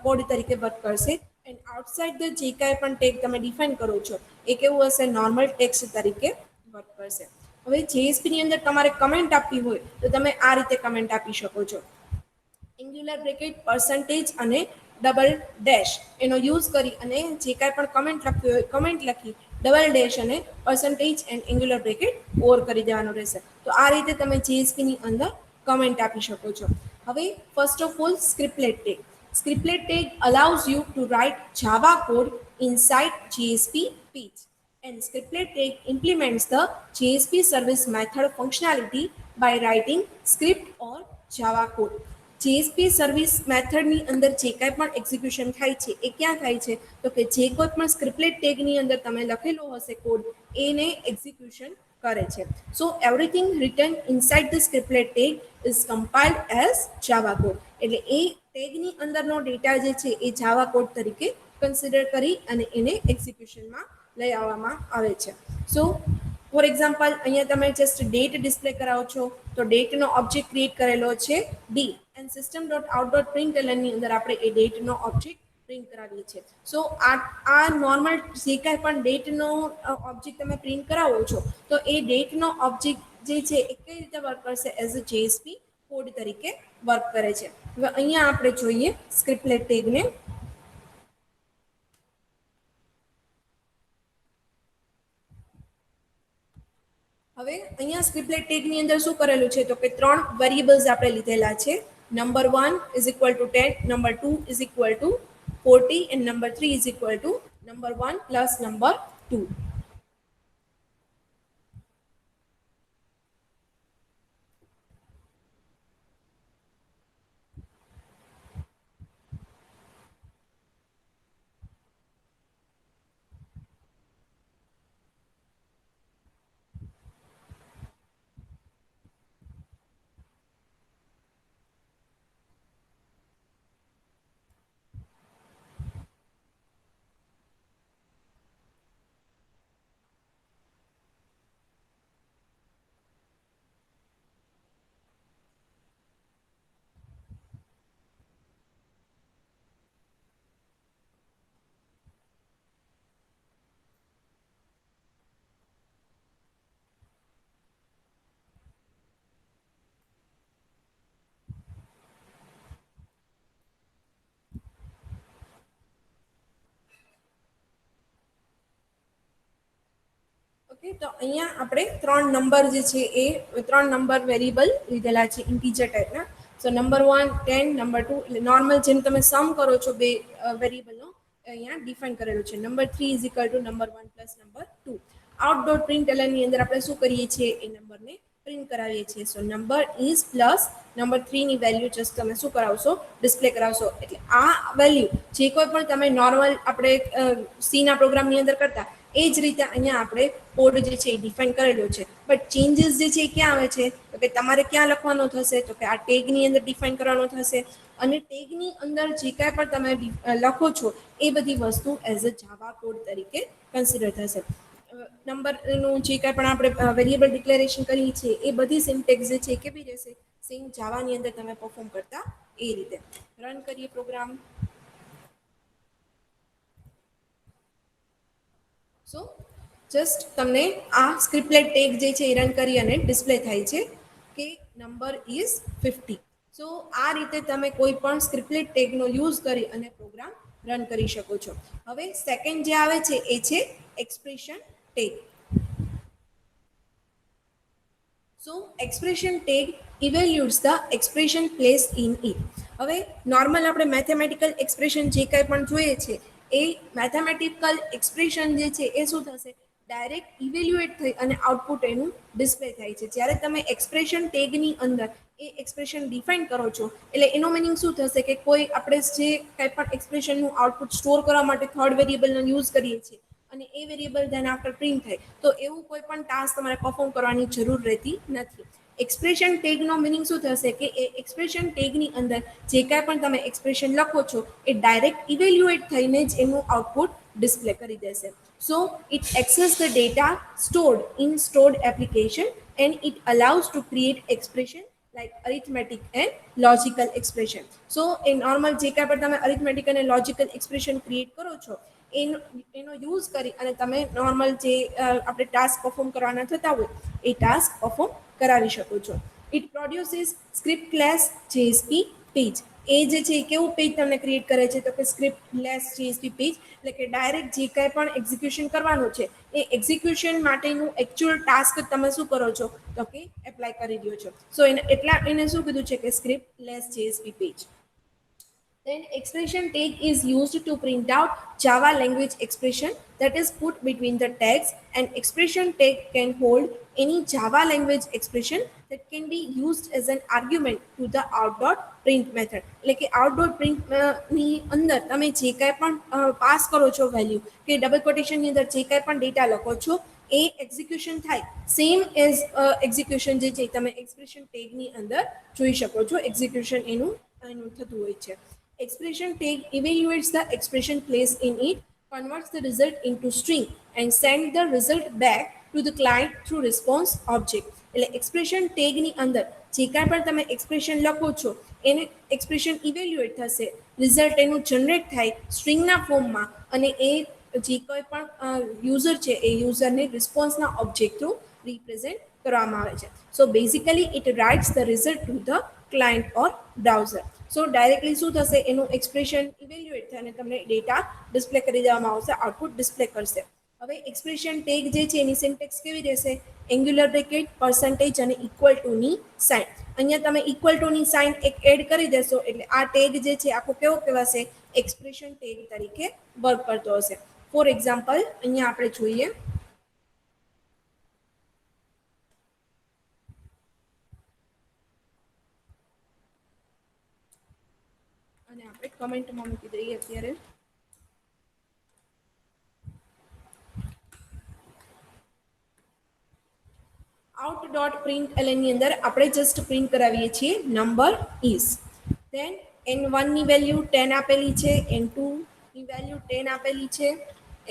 કોડ તરીકે વર્ક કરશે. એન્ડ આઉટસાઇડ ધ જે કાંઈ પણ ટેગ તમે ડિફાઇન કરો છો એ કેવું હશે, નોર્મલ ટેક્સ્ટ તરીકે વર્ક કરશે. હવે જેએસપીની અંદર તમારે કમેન્ટ આપવી હોય તો તમે આ રીતે કમેન્ટ આપી શકો છો. એંગ્યુલર બ્રેકેટ પર્સન્ટેજ અને ડબલ ડેશ એનો યુઝ કરી અને જે કાંઈ પણ કમેન્ટ લખ્યું હોય કમેન્ટ લખી ડબલ ડેશ અને પર્સન્ટેજ એન્ડ એંગ્યુલર બ્રેકેટ ઓર કરી દેવાનું રહેશે. તો આ રીતે તમે જીએસપીની અંદર કમેન્ટ આપી શકો છો. હવે first of all scriptlet tag. Scriptlet tag allows you to write Java code inside JSP page. And Scriptlet tag implements the JSP service method functionality by writing script or Java code. JSP service મેથડની અંદર જે કાંઈ પણ execution થાય છે એ ક્યાં થાય છે, તો કે જે કોઈ પણ સ્ક્રિપ્ટલેટ ટેગની અંદર તમે લખેલો હશે કોડ એને એક્ઝિક્યુશન કરે છે. So everything written inside the scriptlet tag is compiled as Java code. એટલે એ ટેગની અંદરનો ડેટા જે છે એ જાવા કોડ તરીકે કન્સિડર કરી અને એને એક્ઝિક્યુશનમાં લઈ આવવામાં આવે છે. સો ફોર એક્ઝામ્પલ અહીંયા તમે જસ્ટ ડેટ ડિસ્પ્લે કરાવો છો તો ડેટનો ઓબ્જેક્ટ ક્રિએટ કરેલો છે d, and then system dot out dot println ની અંદર આપણે એ ડેટનો ઓબ્જેક્ટ પ્રિન્ટ કરાવીએ છીએ. સો આ નોર્મલ જે કાંઈ પણ ડેટનો ઓબ્જેક્ટ તમે પ્રિન્ટ કરાવો છો તો એ ડેટનો ઓબ્જેક્ટ જે છે એ કઈ રીતે વર્ક કરશે એઝ અ જેએસપી કોડ તરીકે વર્ક કરે છે. હવે અહીંયા આપણે જોઈએ સ્ક્રિપ્ટલેટ ટેગને. હવે અહીંયા સ્ક્રિપ્ટલેટ ટેગની અંદર શું કરેલું છે તો કે 3 વેરિયેબલ્સ આપણે લીધેલા છે. Number 1 is equal two 10, number 2 is equal two 40 and number 3 is equal two number 1 plus number 2. Okay, તો અહીંયા આપણે 3 નંબર જે છે એ 3 નંબર વેરિયેબલ લીધેલા છે ઇન્ટીજર ટાઈપના. સો નંબર 1 10, નંબર 2 એટલે નોર્મલ જેમ તમે સમ કરો છો બે વેરિયેબલનો અહીંયા ડિફાઇન કરેલું છે. Number 3 is equal two number 1 plus number 2. Out dot print ની અંદર આપણે શું કરીએ છીએ એ નંબરને પ્રિન્ટ કરાવીએ છીએ. સો નંબર ઇઝ પ્લસ નંબર 3 ની વેલ્યુ જસ્ટ તમે શું કરાવશો ડિસ્પ્લે કરાવશો. એટલે આ વેલ્યુ જે કોઈ પણ તમે નોર્મલ આપણે સીના પ્રોગ્રામની અંદર કરતા એ જ રીતે અહીંયા આપણે કોડ જે છે એ ડિફાઇન કરેલો છે. બટ ચેન્જીસ જે છે એ ક્યાં આવે છે તો કે તમારે ક્યાં લખવાનો થશે તો કે આ ટેગની અંદર ડિફાઇન કરવાનો થશે. અને ટેગની અંદર જે કાંઈ પણ તમે લખો છો એ બધી વસ્તુ એઝ અ જાવા કોડ તરીકે કન્સિડર થશે. નંબરનું જે કાંઈ પણ આપણે વેરિયેબલ ડિક્લેરેશન કરીએ છીએ એ બધી સિન્ટેક્સ જે છે એ કેવી રહેશે સેમ જાવાની અંદર તમે પરફોર્મ કરતા એ રીતે. રન કરીએ પ્રોગ્રામ. સો જસ્ટ તમને આ સ્ક્રિપ્ટલેટ ટેગ જે છે એ રન કરી અને ડિસ્પ્લે થાય છે કે નંબર ઇઝ 50. સો આ રીતે તમે કોઈ પણ સ્ક્રિપ્ટલેટ ટેગનો યુઝ કરી અને પ્રોગ્રામ રન કરી શકો છો. હવે સેકન્ડ જે આવે છે એ છે expression tag. So expression tag evaluates the expression place in it. હવે નોર્મલ આપણે મેથેમેટિકલ એક્સપ્રેશન જે કાંઈ પણ જોઈએ છે એ મેથેમેટિકલ એક્સપ્રેશન જે છે એ શું થશે ડાયરેક્ટ ઇવેલ્યુએટ થઈ અને આઉટપુટ એનું ડિસ્પ્લે થાય છે. જ્યારે તમે એક્સપ્રેશન ટેગની અંદર એ એક્સપ્રેશન ડિફાઇન કરો છો એટલે એનો મિનિંગ શું થશે કે કોઈ આપણે જે કંઈ પણ એક્સપ્રેશનનું આઉટપુટ સ્ટોર કરવા માટે થર્ડ વેરિયેબલનો યુઝ કરીએ છીએ અને એ વેરિયેબલ ધેન આફ્ટર પ્રિન્ટ થાય તો એવું કોઈ પણ ટાસ્ક તમારે પરફોર્મ કરવાની જરૂર રહેતી નથી. એક્સપ્રેશન ટેગનો મિનિંગ શું થશે કે એ એક્સપ્રેશન ટેગની અંદર જે કાંઈ પણ તમે એક્સપ્રેશન લખો છો એ ડાયરેક્ટ ઇવેલ્યુએટ થઈને જ એનું આઉટપુટ ડિસ્પ્લે કરી દેશે. So it access the data stored in stored application and it allows to create expression like arithmetic and logical expression. So A normal જે કાંઈ પણ તમે arithmetic અને logical expression ક્રિએટ કરો છો એનો યુઝ કરી અને તમે નોર્મલ જે આપણે ટાસ્ક પરફોર્મ કરવાના થતા હોય એ ટાસ્ક પરફોર્મ કરાવી શકો છો. It produces scriptless JSP page. એ જે છે કેવું પેજ તમને ક્રિએટ કરે છે તો કે સ્ક્રિપ્ટલેસ જેએસપી પેજ એટલે કે ડાયરેક્ટ જે કાંઈ પણ એક્ઝિક્યુશન કરવાનું છે એ એક્ઝિક્યુશન માટેનું એકચ્યુઅલ ટાસ્ક તમે શું કરો છો તો કે એપ્લાય કરી દો છો. સો એને શું કીધું છે કે scriptless JSP page. Then expression tag is used to print out Java language expression that is put between the tags. And expression tag can hold any Java language expression that can be used as an argument to the out.print method. એટલે કે out.print ની અંદર તમે જે કાંઈ પણ pass કરો છો વેલ્યુ કે ડબલ કોટેશનની અંદર જે કાંઈ પણ ડેટા લખો છો એ એક્ઝિક્યુશન થાય સેમ એઝ એક્ઝિક્યુશન જે છે તમે એક્સપ્રેશન ટેગની અંદર જોઈ શકો છો. એક્ઝિક્યુશન એનું થતું હોય છે. Expression tag evaluates the expression placed in it, converts the result into string, and sends the result back to the client through response object. એટલે એક્સપ્રેશન ટેગની અંદર જે કાંઈ પણ તમે એક્સપ્રેશન લખો છો એને એક્સપ્રેશન ઇવેલ્યુએટ થશે, રિઝલ્ટ એનું જનરેટ થાય સ્ટ્રિંગના ફોર્મમાં, અને એ જે કોઈ પણ યુઝર છે એ યુઝરને રિસ્પોન્સના ઓબ્જેક્ટ થ્રુ રિપ્રેઝેન્ટ કરવામાં આવે છે. So basically it writes the result to the client or browser. So directly શું થશે, એનું એક્સપ્રેશન ઇવેલ્યુએટ થાય અને તમને ડેટા ડિસ્પ્લે કરી દેવામાં આવશે, આઉટપુટ ડિસ્પ્લે કરશે. હવે એક્સપ્રેશન ટેગ જે છે એની સિન્ટેક્સ કેવી રહેશે, એંગ્યુલર બ્રેકેટ, પર્સન્ટેજ અને ઇક્વલ ટુની સાઇન. અહીંયા તમે ઇક્વલ ટુની સાઇન એક એડ કરી દેશો એટલે આ ટેગ જે છે આખો કેવો કહેવાશે, એક્સપ્રેશન ટેગ તરીકે વર્ક કરતો હશે. ફોર એક્ઝામ્પલ અહીંયા આપણે જોઈએ, અને આપણે કમેન્ટમાં મૂકી દઈએ અત્યારે. આઉટ ડોટ પ્રિન્ટ એલની અંદર આપણે જસ્ટ પ્રિન્ટ કરાવીએ છીએ નંબર ઇઝ. દેન N1 ની વેલ્યુ 10 આપેલી છે, N2 ની વેલ્યુ 10 આપેલી છે,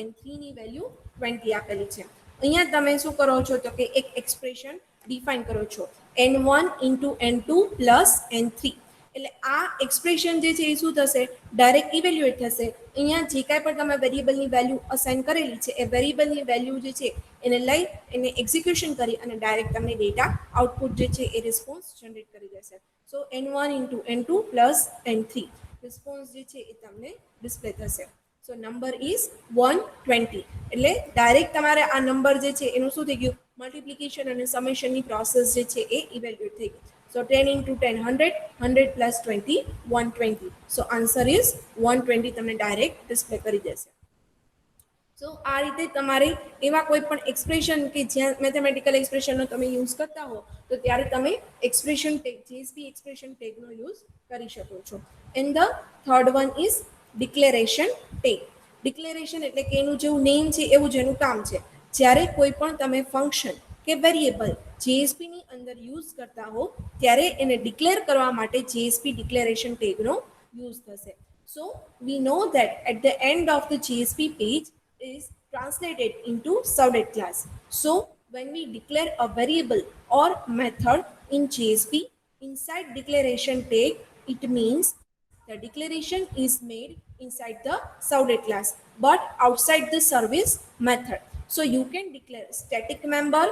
N3 ની વેલ્યુ 20 આપેલી છે. અહીંયા તમે શું કરો છો તો કે એક એક્સપ્રેશન ડિફાઇન કરો છો, N1 into N2 plus N3. એટલે આ એક્સપ્રેશન જે છે એ શું થશે, ડાયરેક્ટ ઇવેલ્યુએટ થશે. અહીંયા જે કાંઈ પણ તમે વેરિયેબલની વેલ્યુ અસાઇન કરેલી છે એ વેરિયેબલની વેલ્યુ જે છે એને લઈ એને એક્ઝિક્યુશન કરી અને ડાયરેક્ટ તમને ડેટા આઉટપુટ જે છે એ રિસ્પોન્સ જનરેટ કરી દેશે. સો N1 into N2 plus N3 response જે છે એ તમને ડિસ્પ્લે થશે. સો નંબર ઇઝ 120. એટલે ડાયરેક્ટ તમારે આ નંબર જે છે એનું શું થઈ ગયું, મલ્ટિપ્લિકેશન અને સમેશનની પ્રોસેસ જે છે એ ઇવેલ્યુએટ થઈ ગઈ. So 10 into 10, 100, 100 plus 20, 120. So answer is 120 તમને ડાયરેક્ટ ડિસ્પ્લે કરી દેશે. સો આ રીતે તમારે એવા કોઈ પણ એક્સપ્રેશન કે જ્યાં મેથેમેટિકલ એક્સપ્રેશનનો તમે યુઝ કરતા હો તો ત્યારે તમે એક્સપ્રેશન ટેગ, જેએસપી એક્સપ્રેશન ટેગનો યુઝ કરી શકો છો. And the third one is declaration tag. Declaration એટલે કે એનું જેવું નેમ છે એવું જ એનું કામ છે. જ્યારે કોઈ પણ તમે ફંક્શન કે વેરિયેબલ જેએસપીની અંદર યુઝ કરતા હો ત્યારે એને ડિક્લેર કરવા માટે જેએસપી ડિક્લેરેશન ટેગનો યુઝ થશે. So we know that at the end of the JSP page is translated into servlet class. So when we declare a variable or method in JSP inside declaration tag, it means the declaration is made inside the servlet class but outside the service method. So you can declare static member,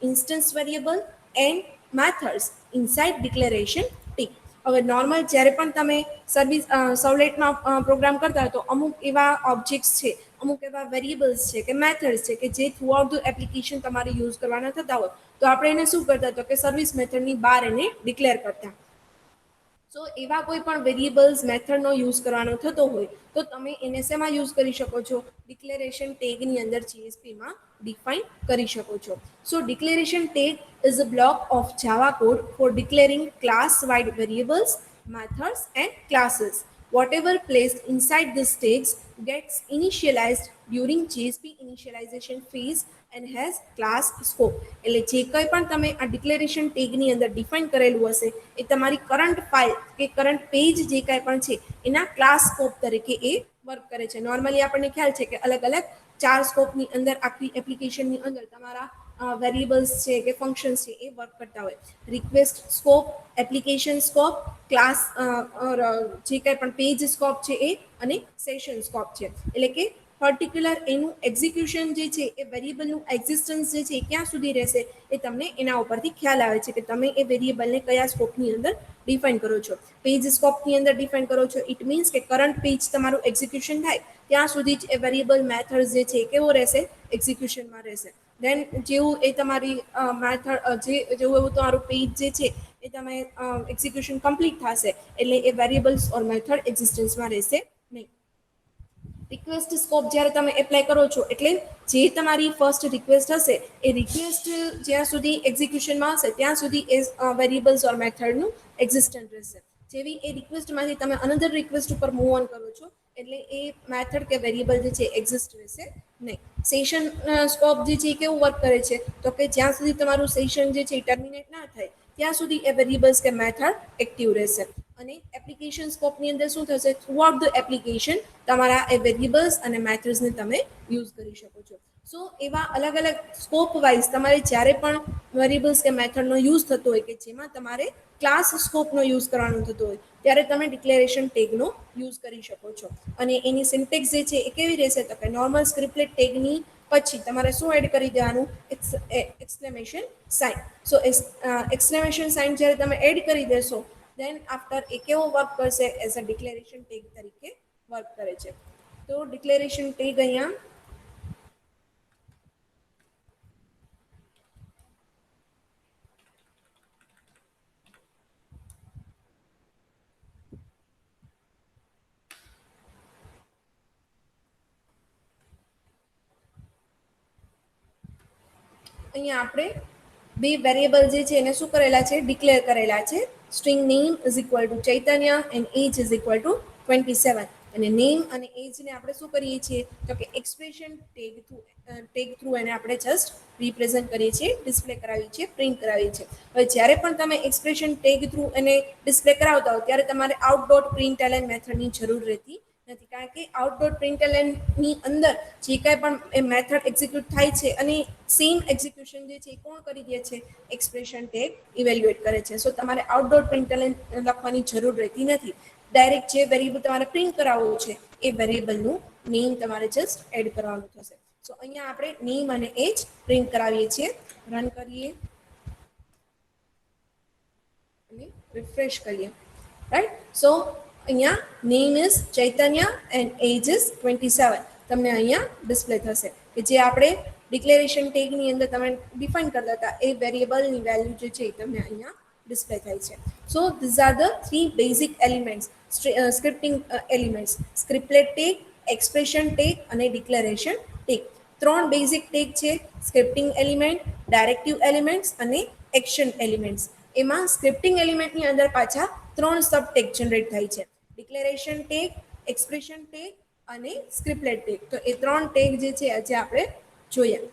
instance variable and methods inside declaration tag. હવે normal જ્યારે પણ તમે સર્વલેટમાં programme કરતા હોય તો અમુક એવા objects છે, અમુક એવા વેરિયેબલ્સ છે કે મેથડ્સ છે કે જે થ્રુ આઉટ ધ એપ્લિકેશન તમારે યુઝ કરવાના થતા હોય તો આપણે એને શું કરતા તો કે સર્વિસ મેથડની બહાર એને ડિક્લેર કરતા. સો એવા કોઈ પણ વેરિયેબલ્સ મેથડનો યુઝ કરવાનો થતો હોય તો તમે એને શેમાં યુઝ કરી શકો છો, ડિક્લેરેશન ટેગની અંદર જેએસપીમાં ડિફાઇન કરી શકો છો. So declaration tag is a block of Java code for declaring class-wide variables, methods, and classes. Whatever placed inside these tags gets initialized during JSP initialization phase and has class scope. એટલે જે કંઈ પણ તમે આ declaration ટેગની અંદર define કરેલું હશે એ તમારી કરંટ ફાઇલ કે કરંટ પેજ જે કાંઈ પણ છે એના ક્લાસ સ્કોપ તરીકે એ વર્ક કરે છે. નોર્મલી આપણને ખ્યાલ છે કે અલગ અલગ 4 સ્કોપની અંદર આખી એપ્લિકેશનની અંદર તમારા વેરિયેબલ્સ છે કે ફંક્શન્સ છે એ વર્ક કરતા હોય. Request scope, application scope, class જે કંઈ પણ પેજ સ્કોપ છે એ અને સેશન સ્કોપ છે. એટલે કે પર્ટિક્યુલર એનું એક્ઝિક્યુશન જે છે એ વેરિયેબલનું એક્ઝિસ્ટન્સ જે છે એ ક્યાં સુધી રહેશે એ તમને એના ઉપરથી ખ્યાલ આવે છે કે તમે એ વેરિયેબલને કયા સ્કોપની અંદર ડિફાઇન કરો છો. પેજ સ્કોપની અંદર ડિફાઇન કરો છો ઇટ મીન્સ કે કરંટ પેજ તમારું એક્ઝિક્યુશન થાય ત્યાં સુધી જ એ વેરિયેબલ મેથડ જે છે કેવો રહેશે, એક્ઝિક્યુશનમાં રહેશે. દેન જેવું એ તમારી મેથડ જેવું એવું તમારું પેજ જે છે એ તમે એક્ઝિક્યુશન કમ્પ્લીટ થશે એટલે એ વેરિયેબલ્સ ઓર મેથડ એક્ઝિસ્ટન્સમાં રહેશે નહીં. રિક્વેસ્ટ સ્કોપ જ્યારે તમે એપ્લાય કરો છો એટલે જે તમારી ફર્સ્ટ રિક્વેસ્ટ હશે એ રિક્વેસ્ટ જ્યાં સુધી એક્ઝિક્યુશનમાં હશે ત્યાં સુધી એ વેરિયેબલ્સ ઓર મેથડનું એક્ઝિસ્ટન્ટ રહેશે. જેવી એ રિક્વેસ્ટમાંથી તમે અનધર રિક્વેસ્ટ ઉપર મૂવ ઓન કરો છો એટલે એ મેથડ કે વેરિયેબલ જે છે એક્ઝિસ્ટ રહેશે નહીં. સેશન સ્કોપ જે છે એ કેવું વર્ક કરે છે તો કે જ્યાં સુધી તમારું સેશન જે છે એ ટર્મિનેટ ના થાય ત્યાં સુધી એ વેરિયેબલ્સ કે મેથડ એક્ટિવ રહેશે. અને એપ્લિકેશન સ્કોપની અંદર શું થશે, થ્રુ આઉટ ધ એપ્લિકેશન તમારા એ વેરિયેબલ્સ અને મેથડ્સને તમે યુઝ કરી શકો છો. સો એવા અલગ અલગ સ્કોપ વાઇઝ તમારે જ્યારે પણ વેરિયેબલ્સ કે મેથડનો યુઝ થતો હોય કે જેમાં તમારે ક્લાસ સ્કોપનો યુઝ કરવાનો થતો હોય ત્યારે તમે ડિક્લેરેશન ટેગનો યુઝ કરી શકો છો. અને એની સિન્ટેક્સ જે છે એ કેવી રહેશે તો કે નોર્મલ સ્ક્રિપ્ટલેટ ટેગની પછી તમારે શું એડ કરી દેવાનું એક્સક્લેમેશન સાઇન. સો એક્સક્લેમેશન સાઇન જ્યારે તમે એડ કરી દેશો દેન આફ્ટર એ કેવો વર્ક કરશે એઝ અ ડિક્લેરેશન ટેગ તરીકે વર્ક કરે છે. તો ડિક્લેરેશન ટેગ અહીંયા અહીંયા આપણે બે વેરિયેબલ જે છે એને શું કરેલા છે ડિક્લેર કરેલા છે. String name is equal to Chaitanya and age is equal to 27. અને નેમ અને એજને આપણે શું કરીએ છીએ તો કે એક્સપ્રેશન ટેગ થ્રુ એને આપણે જસ્ટ રિપ્રેઝન્ટ કરીએ છીએ, ડિસ્પ્લે કરાવીએ છીએ, પ્રિન્ટ કરાવીએ છીએ. હવે જ્યારે પણ તમે એક્સપ્રેશન ટેગ થ્રુ એને ડિસ્પ્લે કરાવતા હો ત્યારે તમારે આઉટ ડોટ પ્રિન્ટ એલન મેથડની જરૂર રહેતી નથી. કારણ કે આઉટ ડોટ પ્રિન્ટ એલનની અંદર જે કાંઈ પણ એ મેથડ એક્ઝિક્યુટ થાય છે અને સેમ એક્ઝિક્યુશન જે છે એ કોણ કરી દે છે એક્સપ્રેશન ટેગ ઇવેલ્યુએટ કરે છે. સો તમારે આઉટડોર પ્રિન્ટ લખવાની જરૂર રહેતી નથી. ડાયરેક્ટ જે વેરિયેબલ તમારે પ્રિન્ટ કરાવવું છે એ વેરિયેબલનું નેમ તમારે જસ્ટ એડ કરવાનું થશે. સો અહીંયા આપણે નેમ અને એજ પ્રિન્ટ કરાવીએ છીએ. રન કરીએ અને રિફ્રેશ કરીએ. રાઈટ. સો અહીંયા name is Chaitanya and age is 27 તમને અહીંયા ડિસ્પ્લે થશે કે જે આપણે ડિક્લેરેશન ટેગની અંદર તમે ડિફાઇન કરતા હતા એ વેરિયેબલની વેલ્યુ જે છે એ તમને અહીંયા ડિસ્પ્લે થાય છે. So these are the three basic elements scripting elements scriptlet tag, expression tag અને ડિક્લેરેશન ટેગ. ત્રણ બેઝિક ટેગ છે સ્ક્રિપ્ટિંગ એલિમેન્ટ, ડાયરેક્ટિવ એલિમેન્ટ્સ અને એક્શન એલિમેન્ટ્સ. એમાં સ્ક્રિપ્ટિંગ એલિમેન્ટની અંદર પાછા ત્રણ સબ ટેગ જનરેટ થાય છે ડિક્લેરેશન ટેગ, એક્સપ્રેશન ટેગ અને સ્ક્રિપ્ટલેટ ટેગ. તો એ ત્રણ ટેગ જે છે આજે આપણે જોયા.